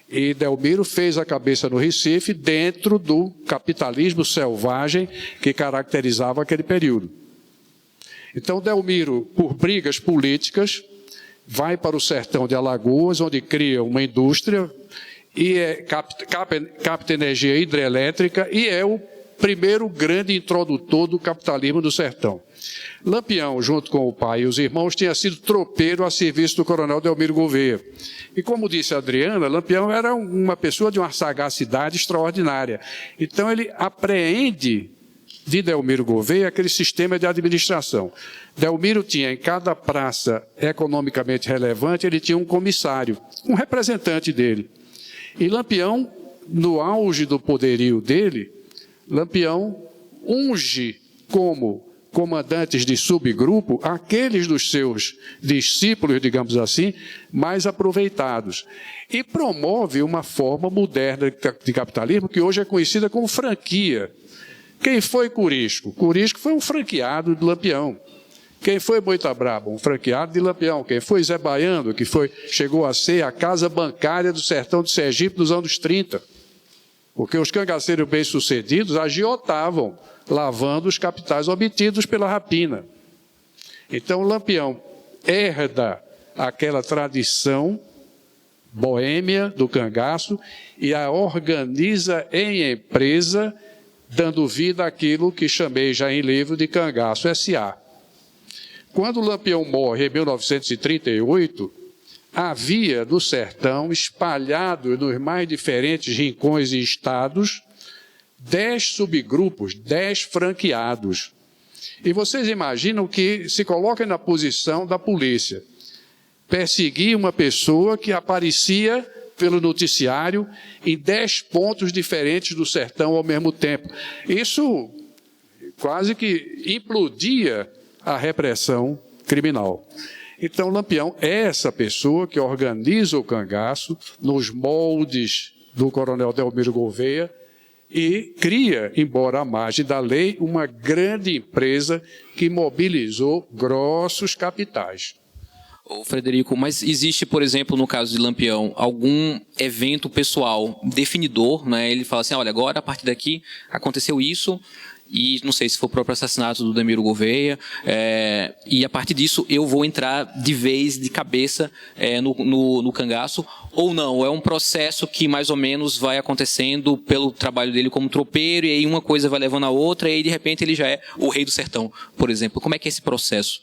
e Delmiro fez a cabeça no Recife dentro do capitalismo selvagem que caracterizava aquele período. Então Delmiro, por brigas políticas, vai para o sertão de Alagoas, onde cria uma indústria, e capta energia hidrelétrica, e é o primeiro grande introdutor do capitalismo do sertão. Lampião, junto com o pai e os irmãos, tinha sido tropeiro a serviço do coronel Delmiro Gouveia. E como disse a Adriana, Lampião era uma pessoa de uma sagacidade extraordinária. Então ele apreende de Delmiro Gouveia aquele sistema de administração. Delmiro tinha em cada praça economicamente relevante, ele tinha um comissário, um representante dele. E Lampião, no auge do poderio dele, Lampião unge como comandantes de subgrupo aqueles dos seus discípulos, digamos assim, mais aproveitados. E promove uma forma moderna de capitalismo que hoje é conhecida como franquia. Quem foi Curisco? Curisco foi um franqueado de Lampião. Quem foi Boitabraba? Um franqueado de Lampião. Quem foi Zé Baiano, que chegou a ser a casa bancária do sertão de Sergipe nos anos 30. Porque os cangaceiros bem-sucedidos agiotavam, lavando os capitais obtidos pela rapina. Então Lampião herda aquela tradição boêmia do cangaço e a organiza em empresa, dando vida àquilo que chamei já em livro de Cangaço S.A. Quando Lampião morre em 1938, havia no sertão, espalhado nos mais diferentes rincões e estados, 10 subgrupos, 10 franqueados. E vocês imaginam que se coloquem na posição da polícia, perseguir uma pessoa que aparecia pelo noticiário em 10 pontos diferentes do sertão ao mesmo tempo. Isso quase que implodia a repressão criminal. Então, Lampião é essa pessoa que organiza o cangaço nos moldes do coronel Delmiro Gouveia e cria, embora à margem da lei, uma grande empresa que mobilizou grossos capitais. Ô, Frederico, mas existe, por exemplo, no caso de Lampião, algum evento pessoal definidor, né? Ele fala assim, olha, agora a partir daqui aconteceu isso, e não sei se foi o próprio assassinato do Delmiro Gouveia, e a partir disso eu vou entrar de vez, de cabeça no cangaço, ou não, é um processo que mais ou menos vai acontecendo pelo trabalho dele como tropeiro, e aí uma coisa vai levando a outra, e aí de repente ele já é o rei do sertão, por exemplo. Como é que é esse processo?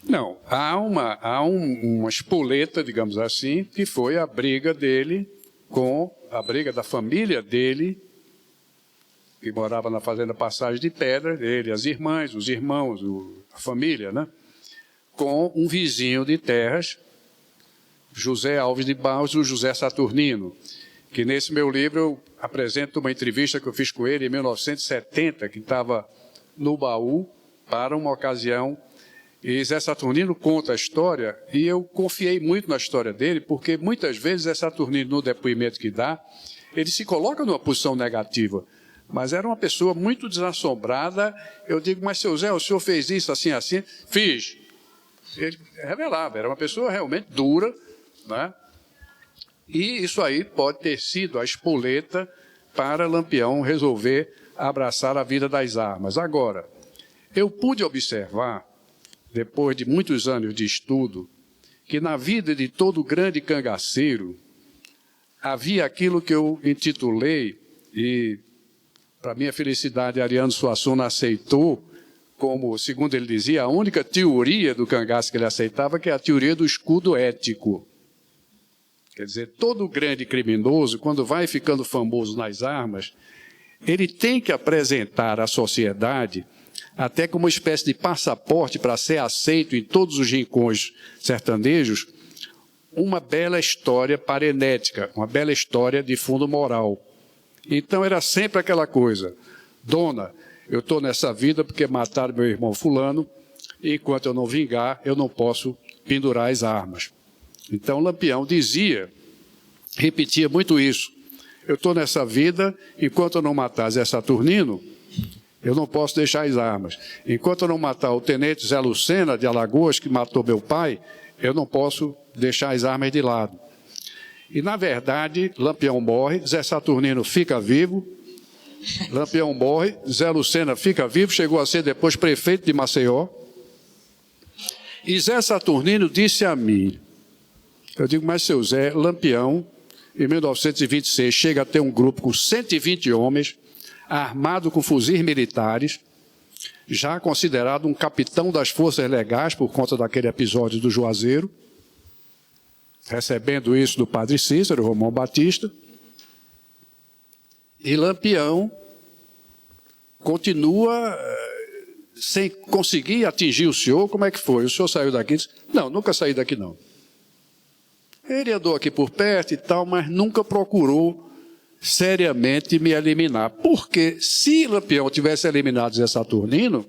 Não, há uma espoleta, digamos assim, que foi a briga dele com a briga da família dele, que morava na fazenda Passagem de Pedra, ele, as irmãs, os irmãos, a família, né? Com um vizinho de terras, José Alves de Barros, o José Saturnino, que nesse meu livro eu apresento uma entrevista que eu fiz com ele em 1970, que estava no baú para uma ocasião. E Zé Saturnino conta a história, e eu confiei muito na história dele, porque muitas vezes Zé Saturnino, no depoimento que dá, ele se coloca numa posição negativa. Mas era uma pessoa muito desassombrada. Eu digo, mas seu Zé, o senhor fez isso assim, assim? Fiz. Ele revelava, era uma pessoa realmente dura, né? E isso aí pode ter sido a espoleta para Lampião resolver abraçar a vida das armas. Agora, eu pude observar, depois de muitos anos de estudo, que na vida de todo grande cangaceiro havia aquilo que eu intitulei, e para minha felicidade, Ariano Suassuna aceitou, como, segundo ele dizia, a única teoria do cangaço que ele aceitava, que é a teoria do escudo ético. Quer dizer, todo grande criminoso, quando vai ficando famoso nas armas, ele tem que apresentar à sociedade, até como uma espécie de passaporte para ser aceito em todos os rincões sertanejos, uma bela história parenética, uma bela história de fundo moral. Então era sempre aquela coisa, dona, eu estou nessa vida porque mataram meu irmão fulano, e enquanto eu não vingar, eu não posso pendurar as armas. Então Lampião dizia, repetia muito isso, eu estou nessa vida, enquanto eu não matar Zé Saturnino, eu não posso deixar as armas. Enquanto eu não matar o tenente Zé Lucena de Alagoas, que matou meu pai, eu não posso deixar as armas de lado. E, na verdade, Lampião morre, Zé Saturnino fica vivo, Lampião morre, Zé Lucena fica vivo, chegou a ser depois prefeito de Maceió. E Zé Saturnino disse a mim, eu digo, mas seu Zé, Lampião, em 1926, chega a ter um grupo com 120 homens, armado com fuzis militares, já considerado um capitão das forças legais por conta daquele episódio do Juazeiro, recebendo isso do padre Cícero, Romão Batista. E Lampião continua sem conseguir atingir o senhor. Como é que foi? O senhor saiu daqui? Disse, não, nunca saí daqui não. Ele andou aqui por perto e tal, mas nunca procurou seriamente me eliminar. Porque se Lampião tivesse eliminado Zé Saturnino,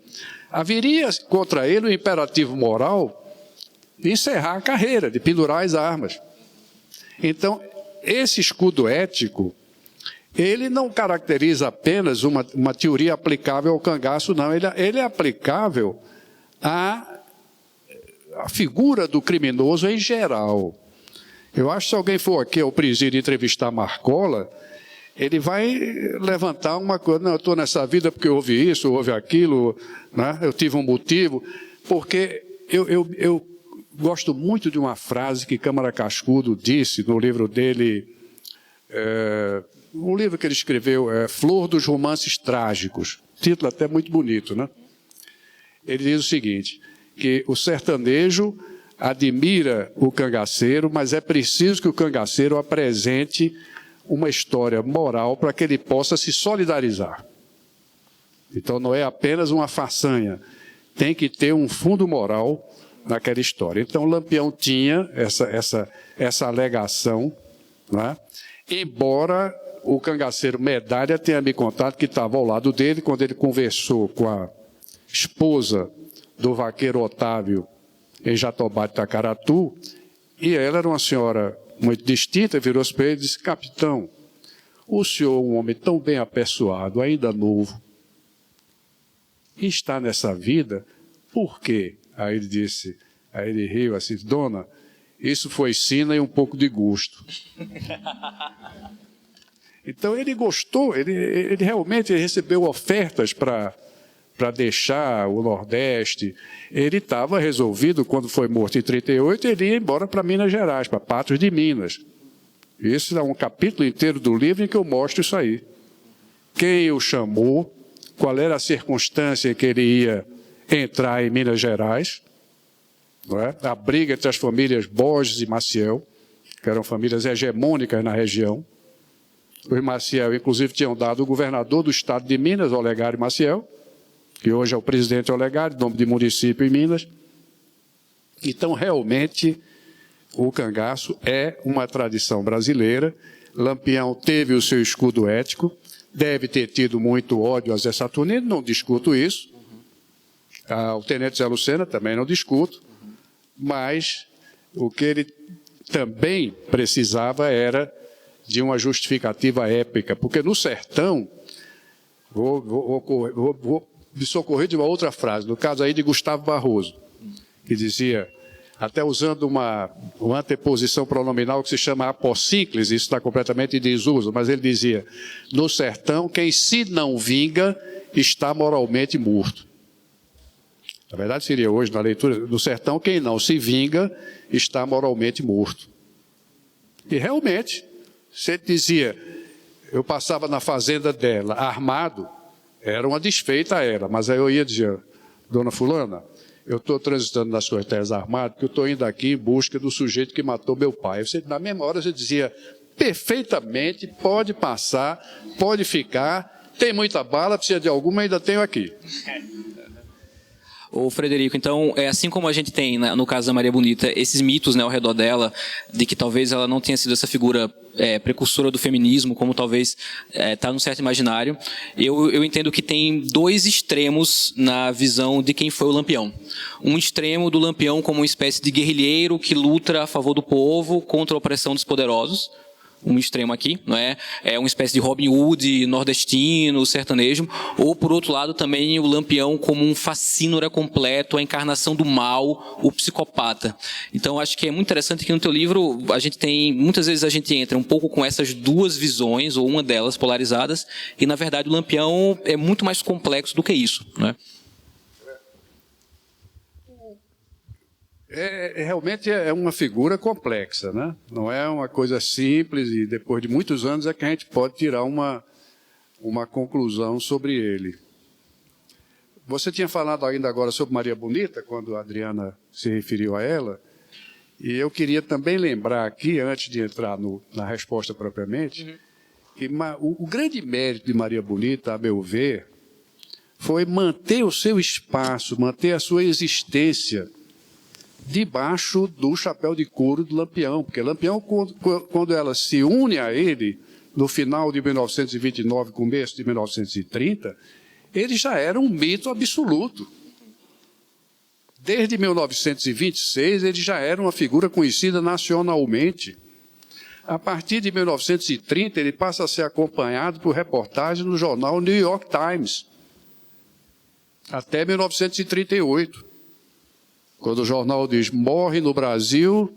haveria contra ele o imperativo moral de encerrar a carreira, de pendurar as armas. Então, esse escudo ético, ele não caracteriza apenas uma teoria aplicável ao cangaço, não. Ele é aplicável à figura do criminoso em geral. Eu acho que se alguém for aqui ao presídio entrevistar Marcola, ele vai levantar uma coisa, não, eu estou nessa vida porque houve isso, houve aquilo, né? Eu tive um motivo, porque eu gosto muito de uma frase que Câmara Cascudo disse no livro dele, um livro que ele escreveu, Flor dos Romances Trágicos, título até muito bonito, né? Ele diz o seguinte, que o sertanejo admira o cangaceiro, mas é preciso que o cangaceiro apresente uma história moral para que ele possa se solidarizar. Então não é apenas uma façanha, tem que ter um fundo moral naquela história. Então Lampião tinha essa alegação, né? Embora o cangaceiro Medalha tenha me contado que estava ao lado dele quando ele conversou com a esposa do vaqueiro Otávio em Jatobá de Tacaratu, e ela era uma senhora muito distinta, virou-se para ele e disse: capitão, o senhor, um homem tão bem apessoado, ainda novo, está nessa vida, por quê? Aí ele riu assim: dona, isso foi sina e um pouco de gosto. Então ele gostou, ele realmente recebeu ofertas para deixar o Nordeste. Ele estava resolvido, quando foi morto em 1938, ele ia embora para Minas Gerais, para Patos de Minas. Esse é um capítulo inteiro do livro em que eu mostro isso aí. Quem o chamou, qual era a circunstância em que ele ia entrar em Minas Gerais, não é? A briga entre as famílias Borges e Maciel, que eram famílias hegemônicas na região. Os Maciel, inclusive, tinham dado o governador do estado de Minas, Olegário Maciel, que hoje é o presidente Olegário, nome de município em Minas. Então, realmente, o cangaço é uma tradição brasileira. Lampião teve o seu escudo ético, deve ter tido muito ódio a Zé Saturnino, não discuto isso. O tenente Zé Lucena também não discuto. Mas o que ele também precisava era de uma justificativa épica, porque no sertão, vou me socorrer de uma outra frase, no caso aí de Gustavo Barroso, que dizia, até usando uma anteposição pronominal que se chama apossínclise, isso está completamente em desuso, mas ele dizia: no sertão, quem se não vinga está moralmente morto. Na verdade seria hoje, na leitura, no sertão, quem não se vinga está moralmente morto. E realmente, se ele dizia, eu passava na fazenda dela armado, era uma desfeita a ela, mas aí eu ia dizer: dona fulana, eu estou transitando nas suas terras armado, porque eu estou indo aqui em busca do sujeito que matou meu pai. Você, na mesma hora você dizia, perfeitamente, pode passar, pode ficar, tem muita bala, precisa de alguma, ainda tenho aqui. Ô Frederico, então, assim como a gente tem, no caso da Maria Bonita, esses mitos, né, ao redor dela, de que talvez ela não tenha sido essa figura precursora do feminismo, como talvez está num certo imaginário, eu entendo que tem dois extremos na visão de quem foi o Lampião. Um extremo do Lampião como uma espécie de guerrilheiro que luta a favor do povo contra a opressão dos poderosos, um extremo aqui, não é? É uma espécie de Robin Hood nordestino, sertanejo, ou por outro lado também o Lampião como um facínora completo, a encarnação do mal, o psicopata. Então acho que é muito interessante que no teu livro a gente tem, muitas vezes a gente entra um pouco com essas duas visões, ou uma delas polarizadas, e na verdade o Lampião é muito mais complexo do que isso, não é? Realmente é uma figura complexa, né? Não é uma coisa simples, e depois de muitos anos é que a gente pode tirar uma conclusão sobre ele. Você tinha falado ainda agora sobre Maria Bonita, quando a Adriana se referiu a ela, e eu queria também lembrar aqui, antes de entrar na resposta propriamente, que o grande mérito de Maria Bonita, a meu ver, foi manter o seu espaço, manter a sua existência debaixo do chapéu de couro do Lampião, porque Lampião, quando ela se une a ele, no final de 1929, começo de 1930, ele já era um mito absoluto. Desde 1926, ele já era uma figura conhecida nacionalmente. A partir de 1930, ele passa a ser acompanhado por reportagens no jornal New York Times, até 1938. Quando o jornal diz, morre no Brasil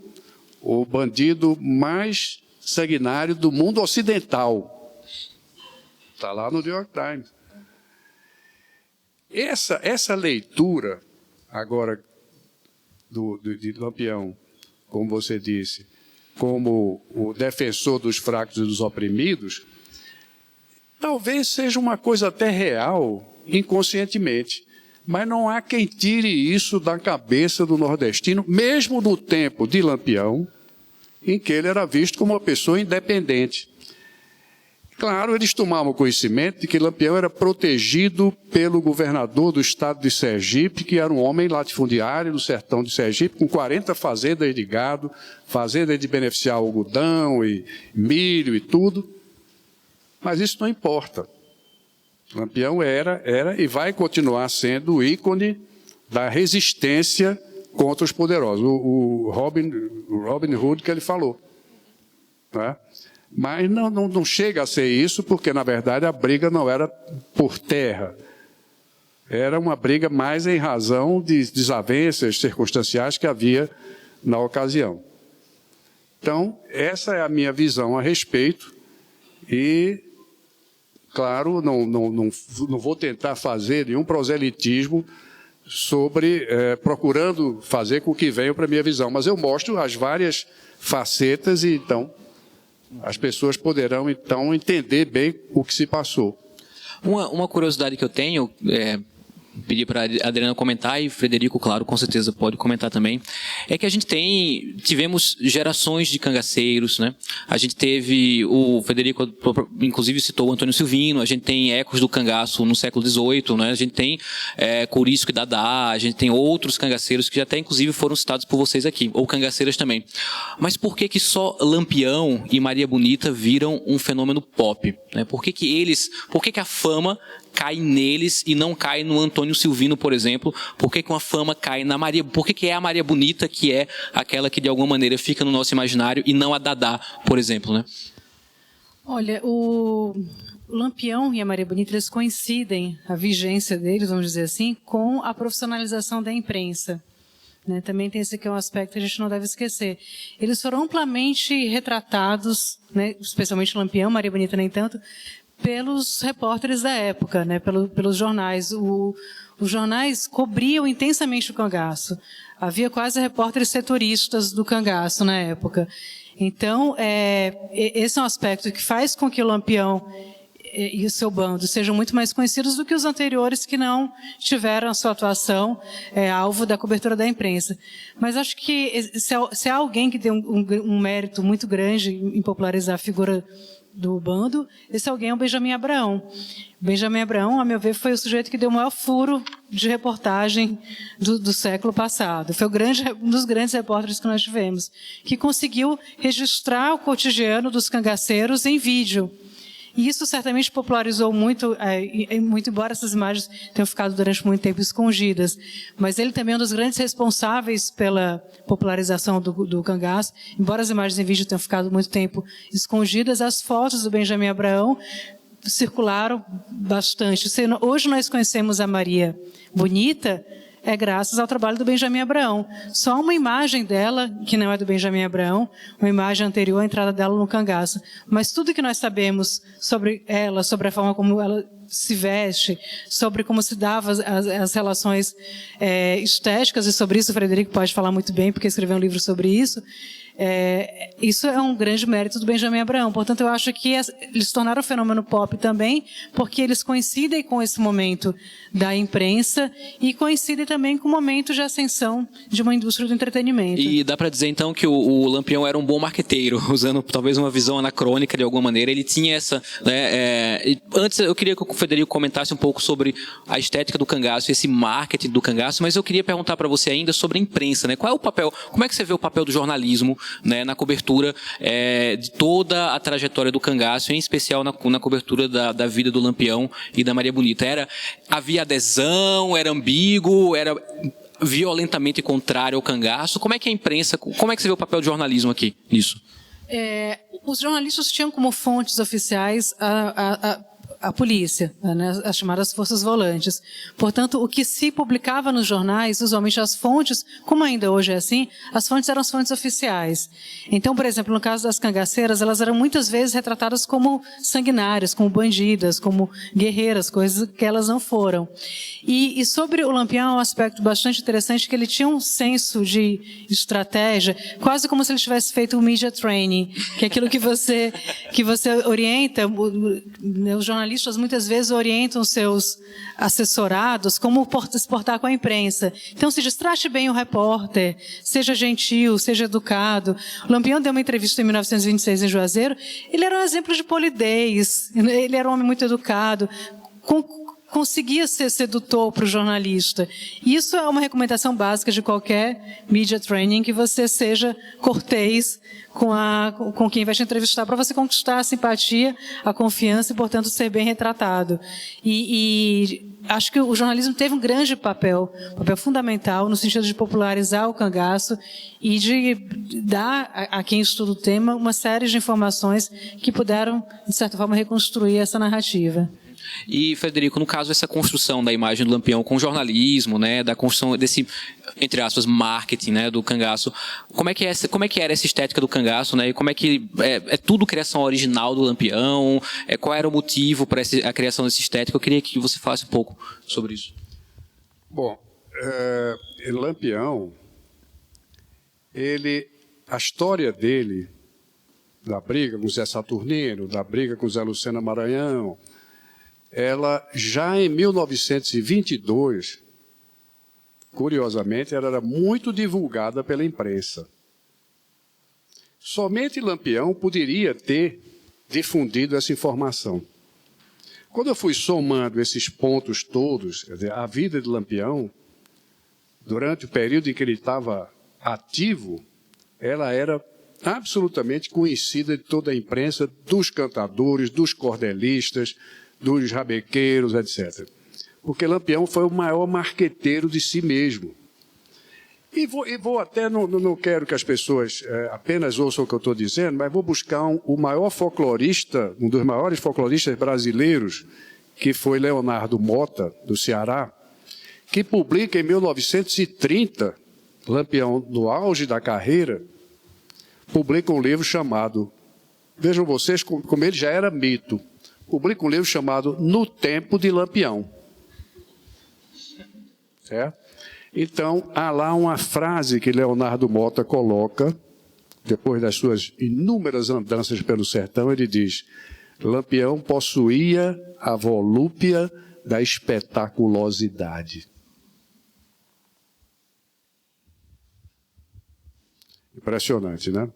o bandido mais sanguinário do mundo ocidental. Está lá no New York Times. Essa leitura, agora, de Lampião, como você disse, como o defensor dos fracos e dos oprimidos, talvez seja uma coisa até real, inconscientemente. Mas não há quem tire isso da cabeça do nordestino, mesmo no tempo de Lampião, em que ele era visto como uma pessoa independente. Claro, eles tomavam conhecimento de que Lampião era protegido pelo governador do estado de Sergipe, que era um homem latifundiário do sertão de Sergipe, com 40 fazendas de gado, fazendas de beneficiar algodão e milho e tudo. Mas isso não importa. Lampião era e vai continuar sendo o ícone da resistência contra os poderosos. O Robin Hood que ele falou. Né? Mas não chega a ser isso, porque, na verdade, a briga não era por terra. Era uma briga mais em razão de desavenças circunstanciais que havia na ocasião. Então, essa é a minha visão a respeito. E, claro, não vou tentar fazer nenhum proselitismo sobre procurando fazer com que venham para a minha visão. Mas eu mostro as várias facetas e, então, as pessoas poderão, então, entender bem o que se passou. Uma curiosidade que eu tenho, pedir para a Adriana comentar, e Frederico, claro, com certeza pode comentar também, é que a gente tivemos gerações de cangaceiros, né? A gente teve, o Frederico inclusive citou o Antônio Silvino, a gente tem ecos do cangaço no século XVIII, né? A gente tem Corisco e Dadá, a gente tem outros cangaceiros que até inclusive foram citados por vocês aqui, ou cangaceiras também. Mas por que só Lampião e Maria Bonita viram um fenômeno pop? Né? Por que a fama cai neles e não cai no Antônio Silvino, por exemplo? Por que uma fama cai na Maria? Por que é a Maria Bonita que é aquela que de alguma maneira fica no nosso imaginário e não a Dadá, por exemplo, né? Olha, o Lampião e a Maria Bonita, eles coincidem, a vigência deles, vamos dizer assim, com a profissionalização da imprensa. Né? Também tem esse aqui um aspecto que a gente não deve esquecer. Eles foram amplamente retratados, né? Especialmente Lampião, Maria Bonita nem tanto, pelos repórteres da época, né? Pelos jornais. Os jornais cobriam intensamente o cangaço. Havia quase repórteres setoristas do cangaço na época. Então, esse é um aspecto que faz com que o Lampião e o seu bando sejam muito mais conhecidos do que os anteriores que não tiveram a sua atuação alvo da cobertura da imprensa. Mas acho que se há alguém que tem um mérito muito grande em popularizar a figura do bando, esse alguém é o Benjamin Abraão. Benjamin Abraão, a meu ver, foi o sujeito que deu o maior furo de reportagem do século passado. Foi um dos grandes repórteres que nós tivemos, que conseguiu registrar o cotidiano dos cangaceiros em vídeo. E isso certamente popularizou muito, muito embora essas imagens tenham ficado durante muito tempo escondidas. Mas ele também é um dos grandes responsáveis pela popularização do cangaço. Embora as imagens em vídeo tenham ficado muito tempo escondidas, as fotos do Benjamin Abraão circularam bastante. Hoje nós conhecemos a Maria Bonita graças ao trabalho do Benjamin Abraão. Só uma imagem dela, que não é do Benjamin Abraão, uma imagem anterior à entrada dela no cangaço. Mas tudo que nós sabemos sobre ela, sobre a forma como ela se veste, sobre como se dava as relações estéticas, e sobre isso o Frederico pode falar muito bem, porque escreveu um livro sobre isso. Isso é um grande mérito do Benjamin Abraão. Portanto, eu acho que eles se tornaram um fenômeno pop também, porque eles coincidem com esse momento da imprensa e coincidem também com o momento de ascensão de uma indústria do entretenimento. E dá para dizer, então, que o Lampião era um bom marqueteiro, usando talvez uma visão anacrônica de alguma maneira. Ele tinha essa... Antes, eu queria que o Frederico comentasse um pouco sobre a estética do cangaço, esse marketing do cangaço, mas eu queria perguntar para você ainda sobre a imprensa, né? Qual é o papel, como é que você vê o papel do jornalismo, né, na cobertura de toda a trajetória do cangaço, em especial na cobertura da vida do Lampião e da Maria Bonita? Havia adesão, era ambíguo, era violentamente contrário ao cangaço? Como é que a imprensa, como é que você vê o papel do jornalismo aqui nisso? Os jornalistas tinham como fontes oficiais a polícia, né, as chamadas forças volantes. Portanto, o que se publicava nos jornais, usualmente as fontes, como ainda hoje é assim, as fontes eram as fontes oficiais. Então, por exemplo, no caso das cangaceiras, elas eram muitas vezes retratadas como sanguinárias, como bandidas, como guerreiras, coisas que elas não foram. E sobre o Lampião, um aspecto bastante interessante, que ele tinha um senso de estratégia, quase como se ele tivesse feito o media training, que é aquilo que você orienta, os jornalistas jornalistas muitas vezes orientam seus assessorados como se portar com a imprensa. Então, se diz, trate bem o repórter, seja gentil, seja educado. O Lampião deu uma entrevista em 1926 em Juazeiro, ele era um exemplo de polidez, ele era um homem muito educado, conseguia ser sedutor para o jornalista. Isso é uma recomendação básica de qualquer media training, que você seja cortês com quem vai te entrevistar, para você conquistar a simpatia, a confiança e, portanto, ser bem retratado. E acho que o jornalismo teve um grande papel fundamental, no sentido de popularizar o cangaço e de dar a quem estuda o tema uma série de informações que puderam, de certa forma, reconstruir essa narrativa. E, Frederico, no caso, essa construção da imagem do Lampião com jornalismo, né, da construção desse, entre aspas, marketing, né, do cangaço, como é que era essa estética do cangaço, né, e como é que é tudo criação original do Lampião, qual era o motivo para a criação dessa estética? Eu queria que você falasse um pouco sobre isso. Bom, Lampião, a história dele, da briga com o Zé Saturnino, da briga com o Zé Lucena Maranhão, ela já em 1922, curiosamente, ela era muito divulgada pela imprensa. Somente Lampião poderia ter difundido essa informação. Quando eu fui somando esses pontos todos, quer dizer, a vida de Lampião, durante o período em que ele estava ativo, ela era absolutamente conhecida de toda a imprensa, dos cantadores, dos cordelistas, dos rabequeiros, etc. Porque Lampião foi o maior marqueteiro de si mesmo. E vou até, não quero que as pessoas apenas ouçam o que eu estou dizendo, mas vou buscar o maior folclorista, um dos maiores folcloristas brasileiros, que foi Leonardo Mota, do Ceará, que publica em 1930, Lampião no auge da carreira, publica um livro chamado, vejam vocês como ele já era mito, publica um livro chamado No Tempo de Lampião. Certo? Então, há lá uma frase que Leonardo Mota coloca, depois das suas inúmeras andanças pelo sertão, ele diz: Lampião possuía a volúpia da espetaculosidade. Impressionante, né?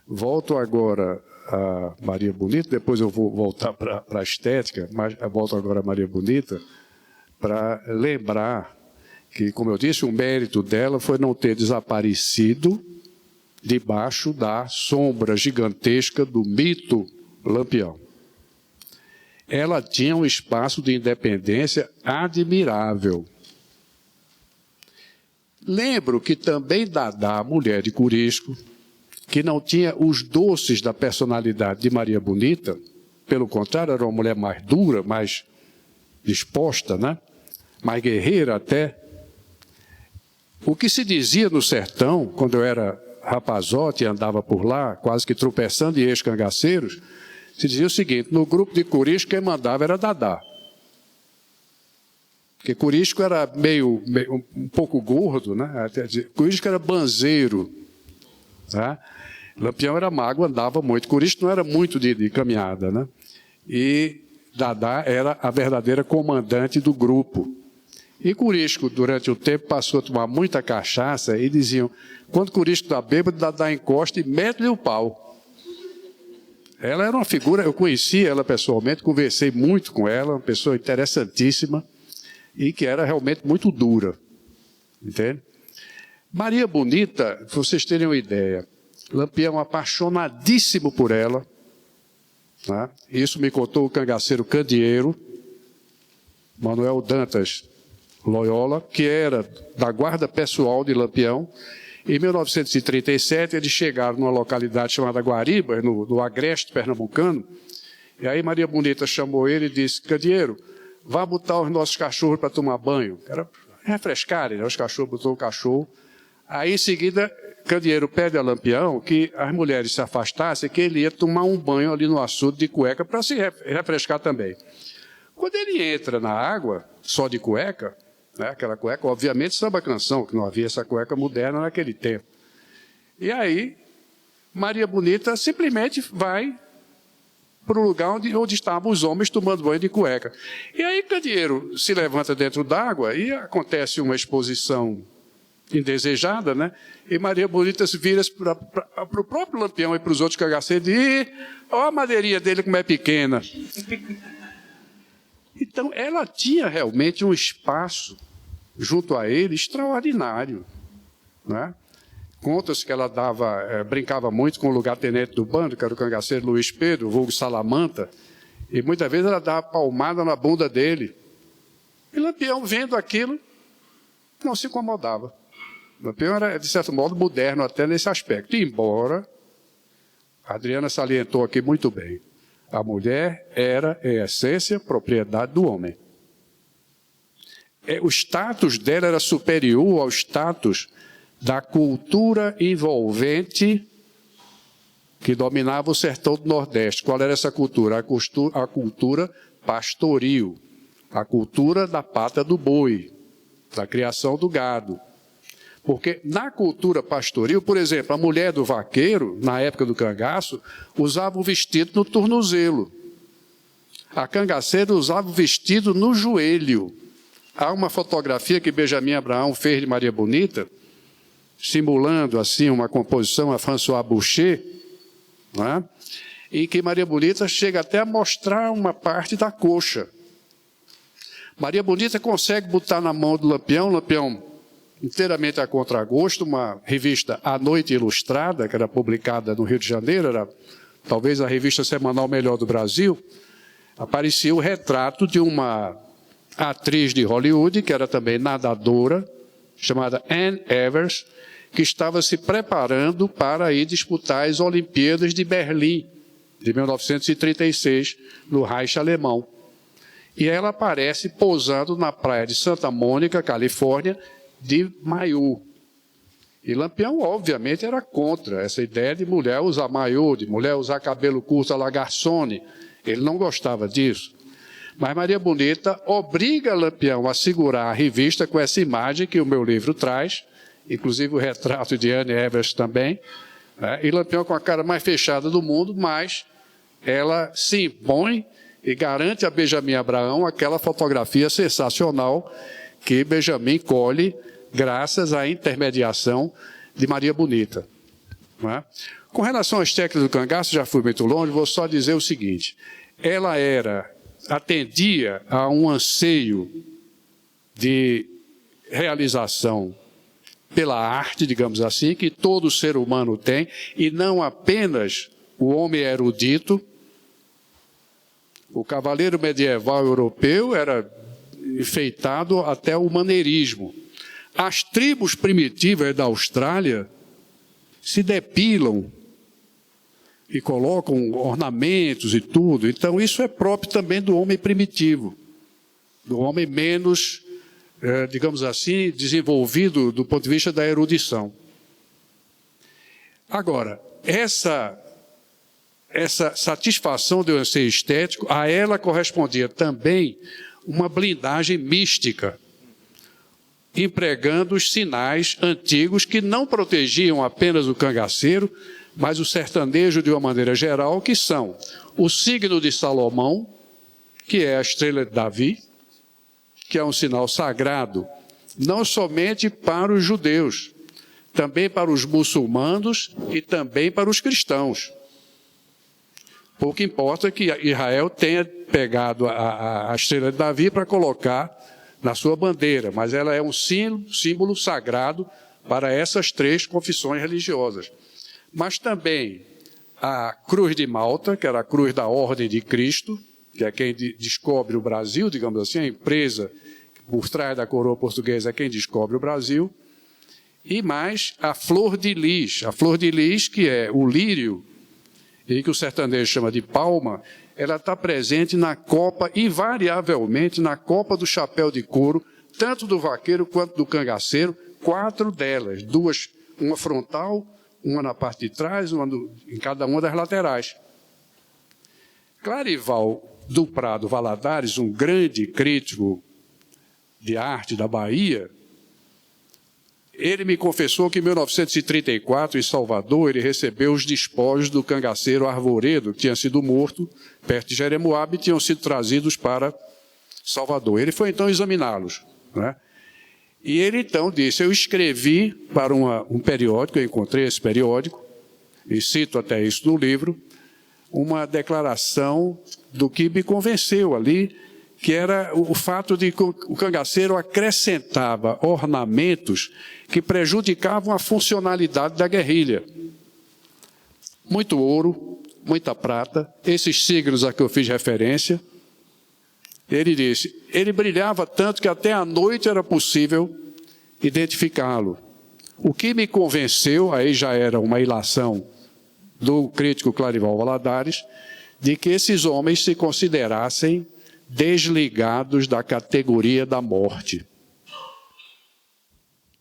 Volto agora a Maria Bonita, depois eu vou voltar para a estética, mas volto agora a Maria Bonita, para lembrar que, como eu disse, o mérito dela foi não ter desaparecido debaixo da sombra gigantesca do mito Lampião. Ela tinha um espaço de independência admirável. Lembro que também Dadá, a mulher de Curisco, que não tinha os doces da personalidade de Maria Bonita, pelo contrário, era uma mulher mais dura, mais disposta, né? Mais guerreira até. O que se dizia no sertão, quando eu era rapazote e andava por lá, quase que tropeçando em ex-cangaceiros, se dizia o seguinte: no grupo de Curisco, quem mandava era Dadá. Porque Curisco era um pouco gordo, né? Curisco era banzeiro. Tá? Lampião era magro, andava muito. Curisco não era muito de caminhada, né? E Dadá era a verdadeira comandante do grupo. E Curisco, durante o tempo, passou a tomar muita cachaça e diziam: quando Curisco está bêbado, Dadá encosta e mete-lhe o pau. Ela era uma figura, eu conheci ela pessoalmente, conversei muito com ela, uma pessoa interessantíssima e que era realmente muito dura. Entende? Maria Bonita, para vocês terem uma ideia, Lampião apaixonadíssimo por ela. Né? Isso me contou o cangaceiro Candeeiro, Manuel Dantas Loyola, que era da guarda pessoal de Lampião. Em 1937, eles chegaram numa localidade chamada Guariba, no agreste pernambucano, e aí Maria Bonita chamou ele e disse: Candeeiro, vá botar os nossos cachorros para tomar banho. Era refrescarem, né? Os cachorros, botou o cachorro. Aí, em seguida, Candeeiro pede a Lampião que as mulheres se afastassem, que ele ia tomar um banho ali no açude de cueca para se refrescar também. Quando ele entra na água, só de cueca, né, aquela cueca, obviamente, samba-canção, que não havia essa cueca moderna naquele tempo. E aí, Maria Bonita simplesmente vai para o lugar onde estavam os homens tomando banho de cueca. E aí Candeeiro se levanta dentro d'água e acontece uma exposição indesejada, né? E Maria Bonita se vira para o próprio Lampião e para os outros cangaceiros e diz: ó a madeirinha dele como é pequena. Então, ela tinha realmente um espaço junto a ele extraordinário, né? Conta-se que ela brincava muito com o lugar-tenente do bando, que era o cangaceiro Luiz Pedro, vulgo Salamanta, e muitas vezes ela dava palmada na bunda dele. E Lampião, vendo aquilo, não se incomodava. Lampião era, de certo modo, moderno até nesse aspecto, embora a Adriana salientou aqui muito bem. A mulher era, em essência, propriedade do homem. O status dela era superior ao status da cultura envolvente que dominava o sertão do Nordeste. Qual era essa cultura? A cultura pastoril, a cultura da pata do boi, da criação do gado. Porque na cultura pastoril, por exemplo, a mulher do vaqueiro, na época do cangaço, usava o vestido no tornozelo. A cangaceira usava o vestido no joelho. Há uma fotografia que Benjamin Abraão fez de Maria Bonita, simulando assim uma composição a François Boucher, né? Em que Maria Bonita chega até a mostrar uma parte da coxa. Maria Bonita consegue botar na mão do Lampião inteiramente a contragosto, uma revista A Noite Ilustrada, que era publicada no Rio de Janeiro, era talvez a revista semanal melhor do Brasil. Aparecia o retrato de uma atriz de Hollywood, que era também nadadora, chamada Anne Evers, que estava se preparando para ir disputar as Olimpíadas de Berlim, de 1936, no Reich alemão. E ela aparece posando na praia de Santa Mônica, Califórnia, de maiô. E Lampião, obviamente, era contra essa ideia de mulher usar maiô, de mulher usar cabelo curto à la garçonne. Ele não gostava disso. Mas Maria Bonita obriga Lampião a segurar a revista com essa imagem que o meu livro traz, inclusive o retrato de Anne Evers também, né? E Lampião com a cara mais fechada do mundo, mas ela se impõe e garante a Benjamin Abraão aquela fotografia sensacional que Benjamin colhe graças à intermediação de Maria Bonita, não é? Com relação às técnicas do cangaço, já fui muito longe, vou só dizer o seguinte: ela atendia a um anseio de realização pela arte, digamos assim, que todo ser humano tem, e não apenas o homem erudito. O cavaleiro medieval europeu era enfeitado até o maneirismo. As tribos primitivas da Austrália se depilam e colocam ornamentos e tudo. Então, isso é próprio também do homem primitivo, do homem menos, digamos assim, desenvolvido do ponto de vista da erudição. Agora, essa satisfação do anseio estético, a ela correspondia também uma blindagem mística, empregando os sinais antigos que não protegiam apenas o cangaceiro, mas o sertanejo de uma maneira geral, que são o signo de Salomão, que é a estrela de Davi, que é um sinal sagrado, não somente para os judeus, também para os muçulmanos e também para os cristãos. Pouco importa que Israel tenha pegado a estrela de Davi para colocar na sua bandeira, mas ela é um símbolo sagrado para essas três confissões religiosas. Mas também a cruz de Malta, que era a cruz da Ordem de Cristo, que é quem descobre o Brasil, digamos assim, a empresa por trás da coroa portuguesa é quem descobre o Brasil, e mais a flor de lis, que é o lírio, e que o sertanejo chama de palma, ela está presente na copa, invariavelmente, na copa do chapéu de couro, tanto do vaqueiro quanto do cangaceiro, 4 delas, 2, uma frontal, uma na parte de trás, uma em cada uma das laterais. Clarival do Prado Valadares, um grande crítico de arte da Bahia, Ele me confessou que em 1934, em Salvador, ele recebeu os despojos do cangaceiro Arvoredo, que tinha sido morto perto de Jeremoabo, e tinham sido trazidos para Salvador. Ele foi então examiná-los, né? E ele então disse, eu escrevi para um periódico, eu encontrei esse periódico, e cito até isso no livro, uma declaração do que me convenceu ali, que era o fato de que o cangaceiro acrescentava ornamentos que prejudicavam a funcionalidade da guerrilha. Muito ouro, muita prata, esses signos a que eu fiz referência. Ele disse, ele brilhava tanto que até à noite era possível identificá-lo. O que me convenceu, aí já era uma ilação do crítico Clarival Valadares, de que esses homens se considerassem desligados da categoria da morte,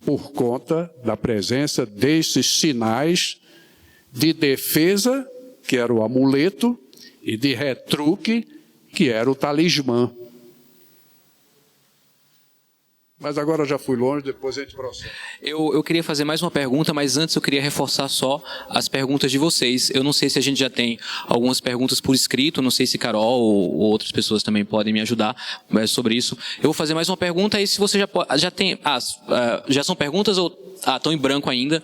por conta da presença desses sinais de defesa, que era o amuleto, e de retruque, que era o talismã. Mas agora eu já fui longe, depois a gente prossegue. Eu queria fazer mais uma pergunta, mas antes eu queria reforçar só as perguntas de vocês. Eu não sei se a gente já tem algumas perguntas por escrito, não sei se Carol ou outras pessoas também podem me ajudar sobre isso. Eu vou fazer mais uma pergunta e se você já tem... já são perguntas ou estão em branco ainda?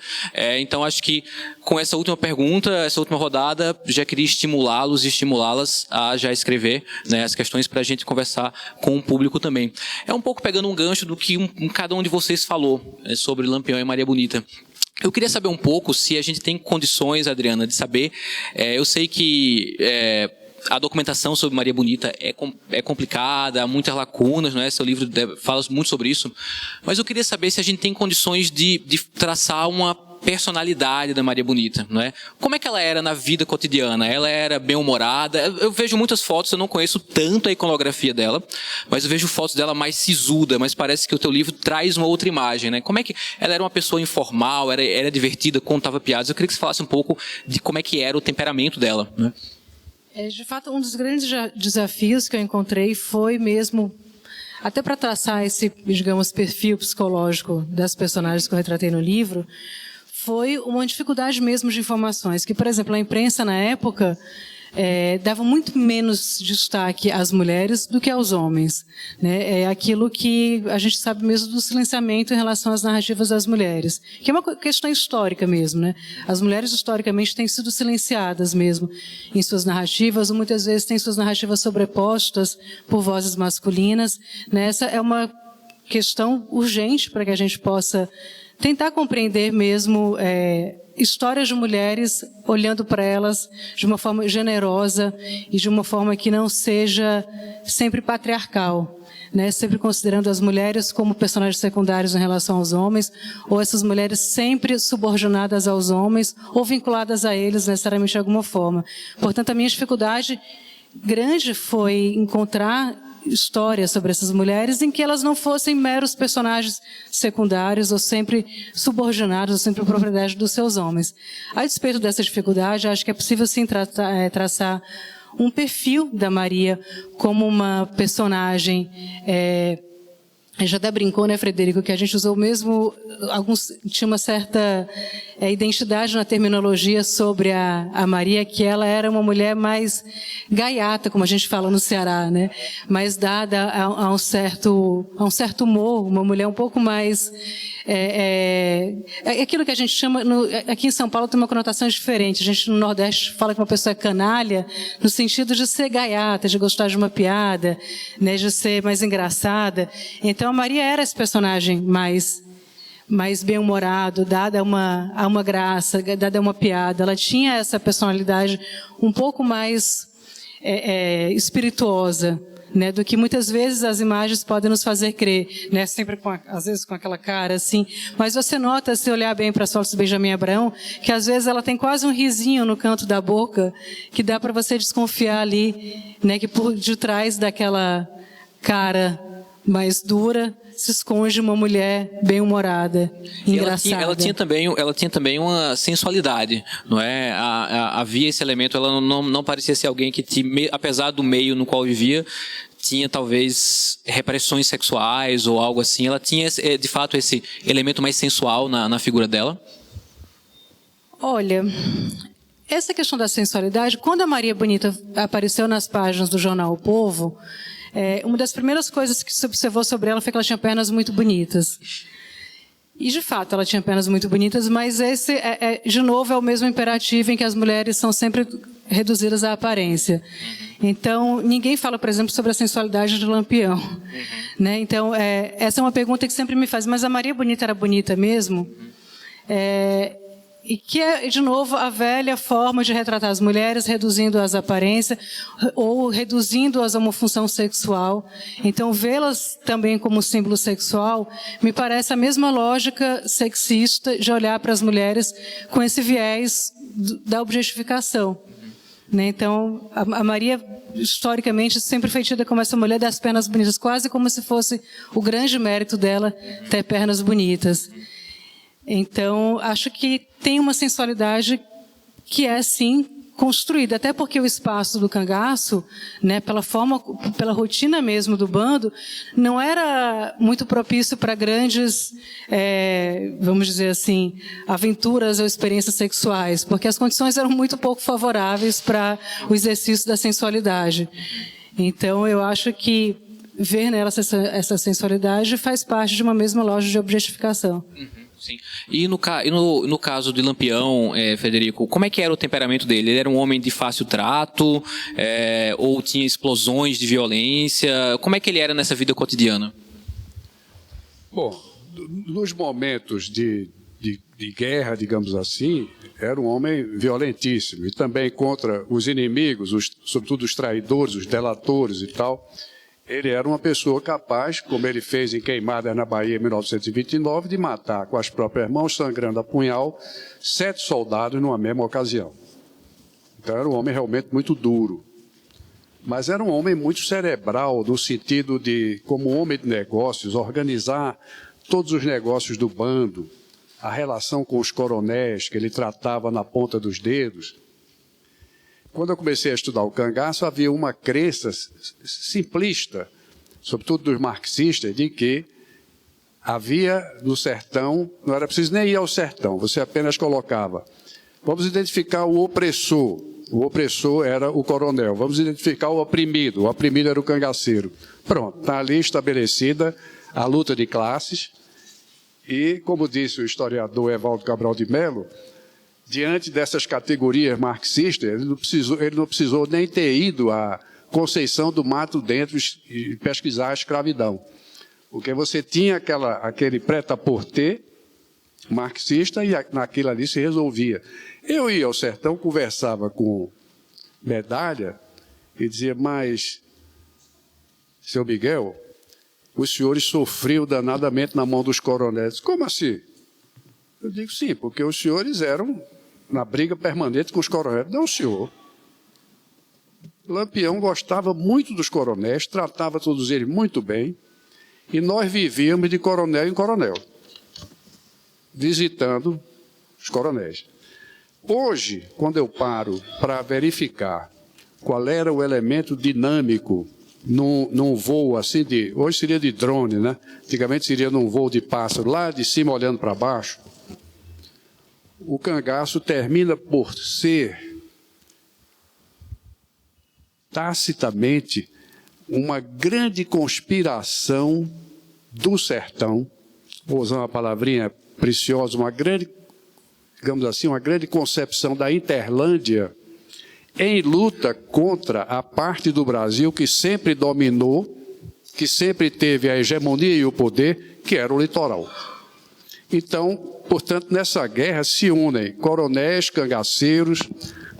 Então acho que com essa última pergunta, essa última rodada, já queria estimulá-los e estimulá-las a já escrever, né, as questões para a gente conversar com o público também. É um pouco pegando um gancho do que cada um de vocês falou sobre Lampião e Maria Bonita. Eu queria saber um pouco se a gente tem condições, Adriana, de saber... eu sei que... a documentação sobre Maria Bonita é complicada, há muitas lacunas, não é? Seu livro fala muito sobre isso. Mas eu queria saber se a gente tem condições de traçar uma personalidade da Maria Bonita, não é? Como é que ela era na vida cotidiana? Ela era bem-humorada? Eu vejo muitas fotos, eu não conheço tanto a iconografia dela, mas eu vejo fotos dela mais sisuda, mas parece que o teu livro traz uma outra imagem, né? Como é que ela era uma pessoa informal, era divertida, contava piadas? Eu queria que você falasse um pouco de como é que era o temperamento dela, né? De fato, um dos grandes desafios que eu encontrei foi mesmo, até para traçar esse, digamos, perfil psicológico das personagens que eu retratei no livro, foi uma dificuldade mesmo de informações, que, por exemplo, a imprensa na época dava muito menos destaque às mulheres do que aos homens, né? É aquilo que a gente sabe mesmo do silenciamento em relação às narrativas das mulheres, que é uma questão histórica mesmo, né? As mulheres historicamente têm sido silenciadas mesmo em suas narrativas, ou muitas vezes têm suas narrativas sobrepostas por vozes masculinas, né? Essa é uma questão urgente para que a gente possa tentar compreender mesmo histórias de mulheres, olhando para elas de uma forma generosa e de uma forma que não seja sempre patriarcal, né? Sempre considerando as mulheres como personagens secundários em relação aos homens, ou essas mulheres sempre subordinadas aos homens ou vinculadas a eles necessariamente de alguma forma. Portanto, a minha dificuldade grande foi encontrar histórias sobre essas mulheres em que elas não fossem meros personagens secundários ou sempre subordinados ou sempre propriedade dos seus homens. A despeito dessa dificuldade, acho que é possível sim traçar um perfil da Maria como uma personagem. A gente até brincou, né, Frederico, que a gente usou mesmo, tinha uma certa identidade na terminologia sobre a Maria, que ela era uma mulher mais gaiata, como a gente fala no Ceará, né? Mais dada a um certo humor, uma mulher um pouco mais... aquilo que a gente chama, aqui em São Paulo tem uma conotação diferente. A gente no Nordeste fala que uma pessoa é canalha, no sentido de ser gaiata, de gostar de uma piada, né, de ser mais engraçada. Então a Maria era esse personagem mais bem-humorado, dada a uma graça, dada a uma piada. Ela tinha essa personalidade um pouco mais espirituosa, né, do que muitas vezes as imagens podem nos fazer crer, né, sempre às vezes com aquela cara assim, mas você nota, se olhar bem para as fotos do Benjamin Abrão, que às vezes ela tem quase um risinho no canto da boca, que dá para você desconfiar ali, né, que por detrás daquela cara mais dura se esconde uma mulher bem-humorada, engraçada. Ela tinha também uma sensualidade, não é? Havia esse elemento, ela não parecia ser alguém que, apesar do meio no qual vivia, tinha talvez repressões sexuais ou algo assim? Ela tinha, de fato, esse elemento mais sensual na figura dela? Olha, essa questão da sensualidade, quando a Maria Bonita apareceu nas páginas do jornal O Povo, uma das primeiras coisas que se observou sobre ela foi que ela tinha pernas muito bonitas. E, de fato, ela tinha pernas muito bonitas, mas esse, de novo, é o mesmo imperativo em que as mulheres são sempre reduzidas à aparência. Então, ninguém fala, por exemplo, sobre a sensualidade de Lampião. Né? Então, essa é uma pergunta que sempre me faz, mas a Maria Bonita era bonita mesmo? E que é, de novo, a velha forma de retratar as mulheres, reduzindo as aparências ou reduzindo-as a uma função sexual. Então, vê-las também como símbolo sexual me parece a mesma lógica sexista de olhar para as mulheres com esse viés da objetificação. Né? Então, a Maria, historicamente, sempre foi tida como essa mulher das pernas bonitas, quase como se fosse o grande mérito dela ter pernas bonitas. Então, acho que tem uma sensualidade que é, sim, construída. Até porque o espaço do cangaço, né, pela forma, pela rotina mesmo do bando, não era muito propício para grandes, vamos dizer assim, aventuras ou experiências sexuais, porque as condições eram muito pouco favoráveis para o exercício da sensualidade. Então, eu acho que ver nela essa sensualidade faz parte de uma mesma loja de objetificação. Sim. E no caso de Lampião, Federico, como é que era o temperamento dele? Ele era um homem de fácil trato, ou tinha explosões de violência? Como é que ele era nessa vida cotidiana? Bom, nos momentos de guerra, digamos assim, era um homem violentíssimo. E também contra os inimigos, sobretudo os traidores, os delatores e tal. Ele era uma pessoa capaz, como ele fez em Queimadas na Bahia em 1929, de matar com as próprias mãos, sangrando a punhal, 7 soldados numa mesma ocasião. Então era um homem realmente muito duro. Mas era um homem muito cerebral, no sentido de, como homem de negócios, organizar todos os negócios do bando, a relação com os coronéis, que ele tratava na ponta dos dedos. Quando eu comecei a estudar o cangaço, havia uma crença simplista, sobretudo dos marxistas, de que havia no sertão, não era preciso nem ir ao sertão, você apenas colocava, vamos identificar o opressor era o coronel, vamos identificar o oprimido era o cangaceiro. Pronto, está ali estabelecida a luta de classes, e, como disse o historiador Evaldo Cabral de Mello, diante dessas categorias marxistas, ele não precisou nem ter ido à Conceição do Mato Dentro e pesquisar a escravidão. Porque você tinha aquele prêt-à-porter marxista e naquilo ali se resolvia. Eu ia ao sertão, conversava com Medalha e dizia, mas, seu Miguel, os senhores sofriam danadamente na mão dos coronéis. Como assim? Eu digo, sim, porque os senhores eram na briga permanente com os coronéis. Não, senhor. Lampião gostava muito dos coronéis, tratava todos eles muito bem, e nós vivíamos de coronel em coronel, visitando os coronéis. Hoje, quando eu paro para verificar qual era o elemento dinâmico num voo assim hoje seria de drone, né? Antigamente seria num voo de pássaro, lá de cima olhando para baixo, o cangaço termina por ser, tacitamente, uma grande conspiração do sertão, vou usar uma palavrinha preciosa, uma grande, digamos assim, uma grande concepção da Interlândia, em luta contra a parte do Brasil que sempre dominou, que sempre teve a hegemonia e o poder, que era o litoral. Então, portanto, nessa guerra se unem coronéis, cangaceiros,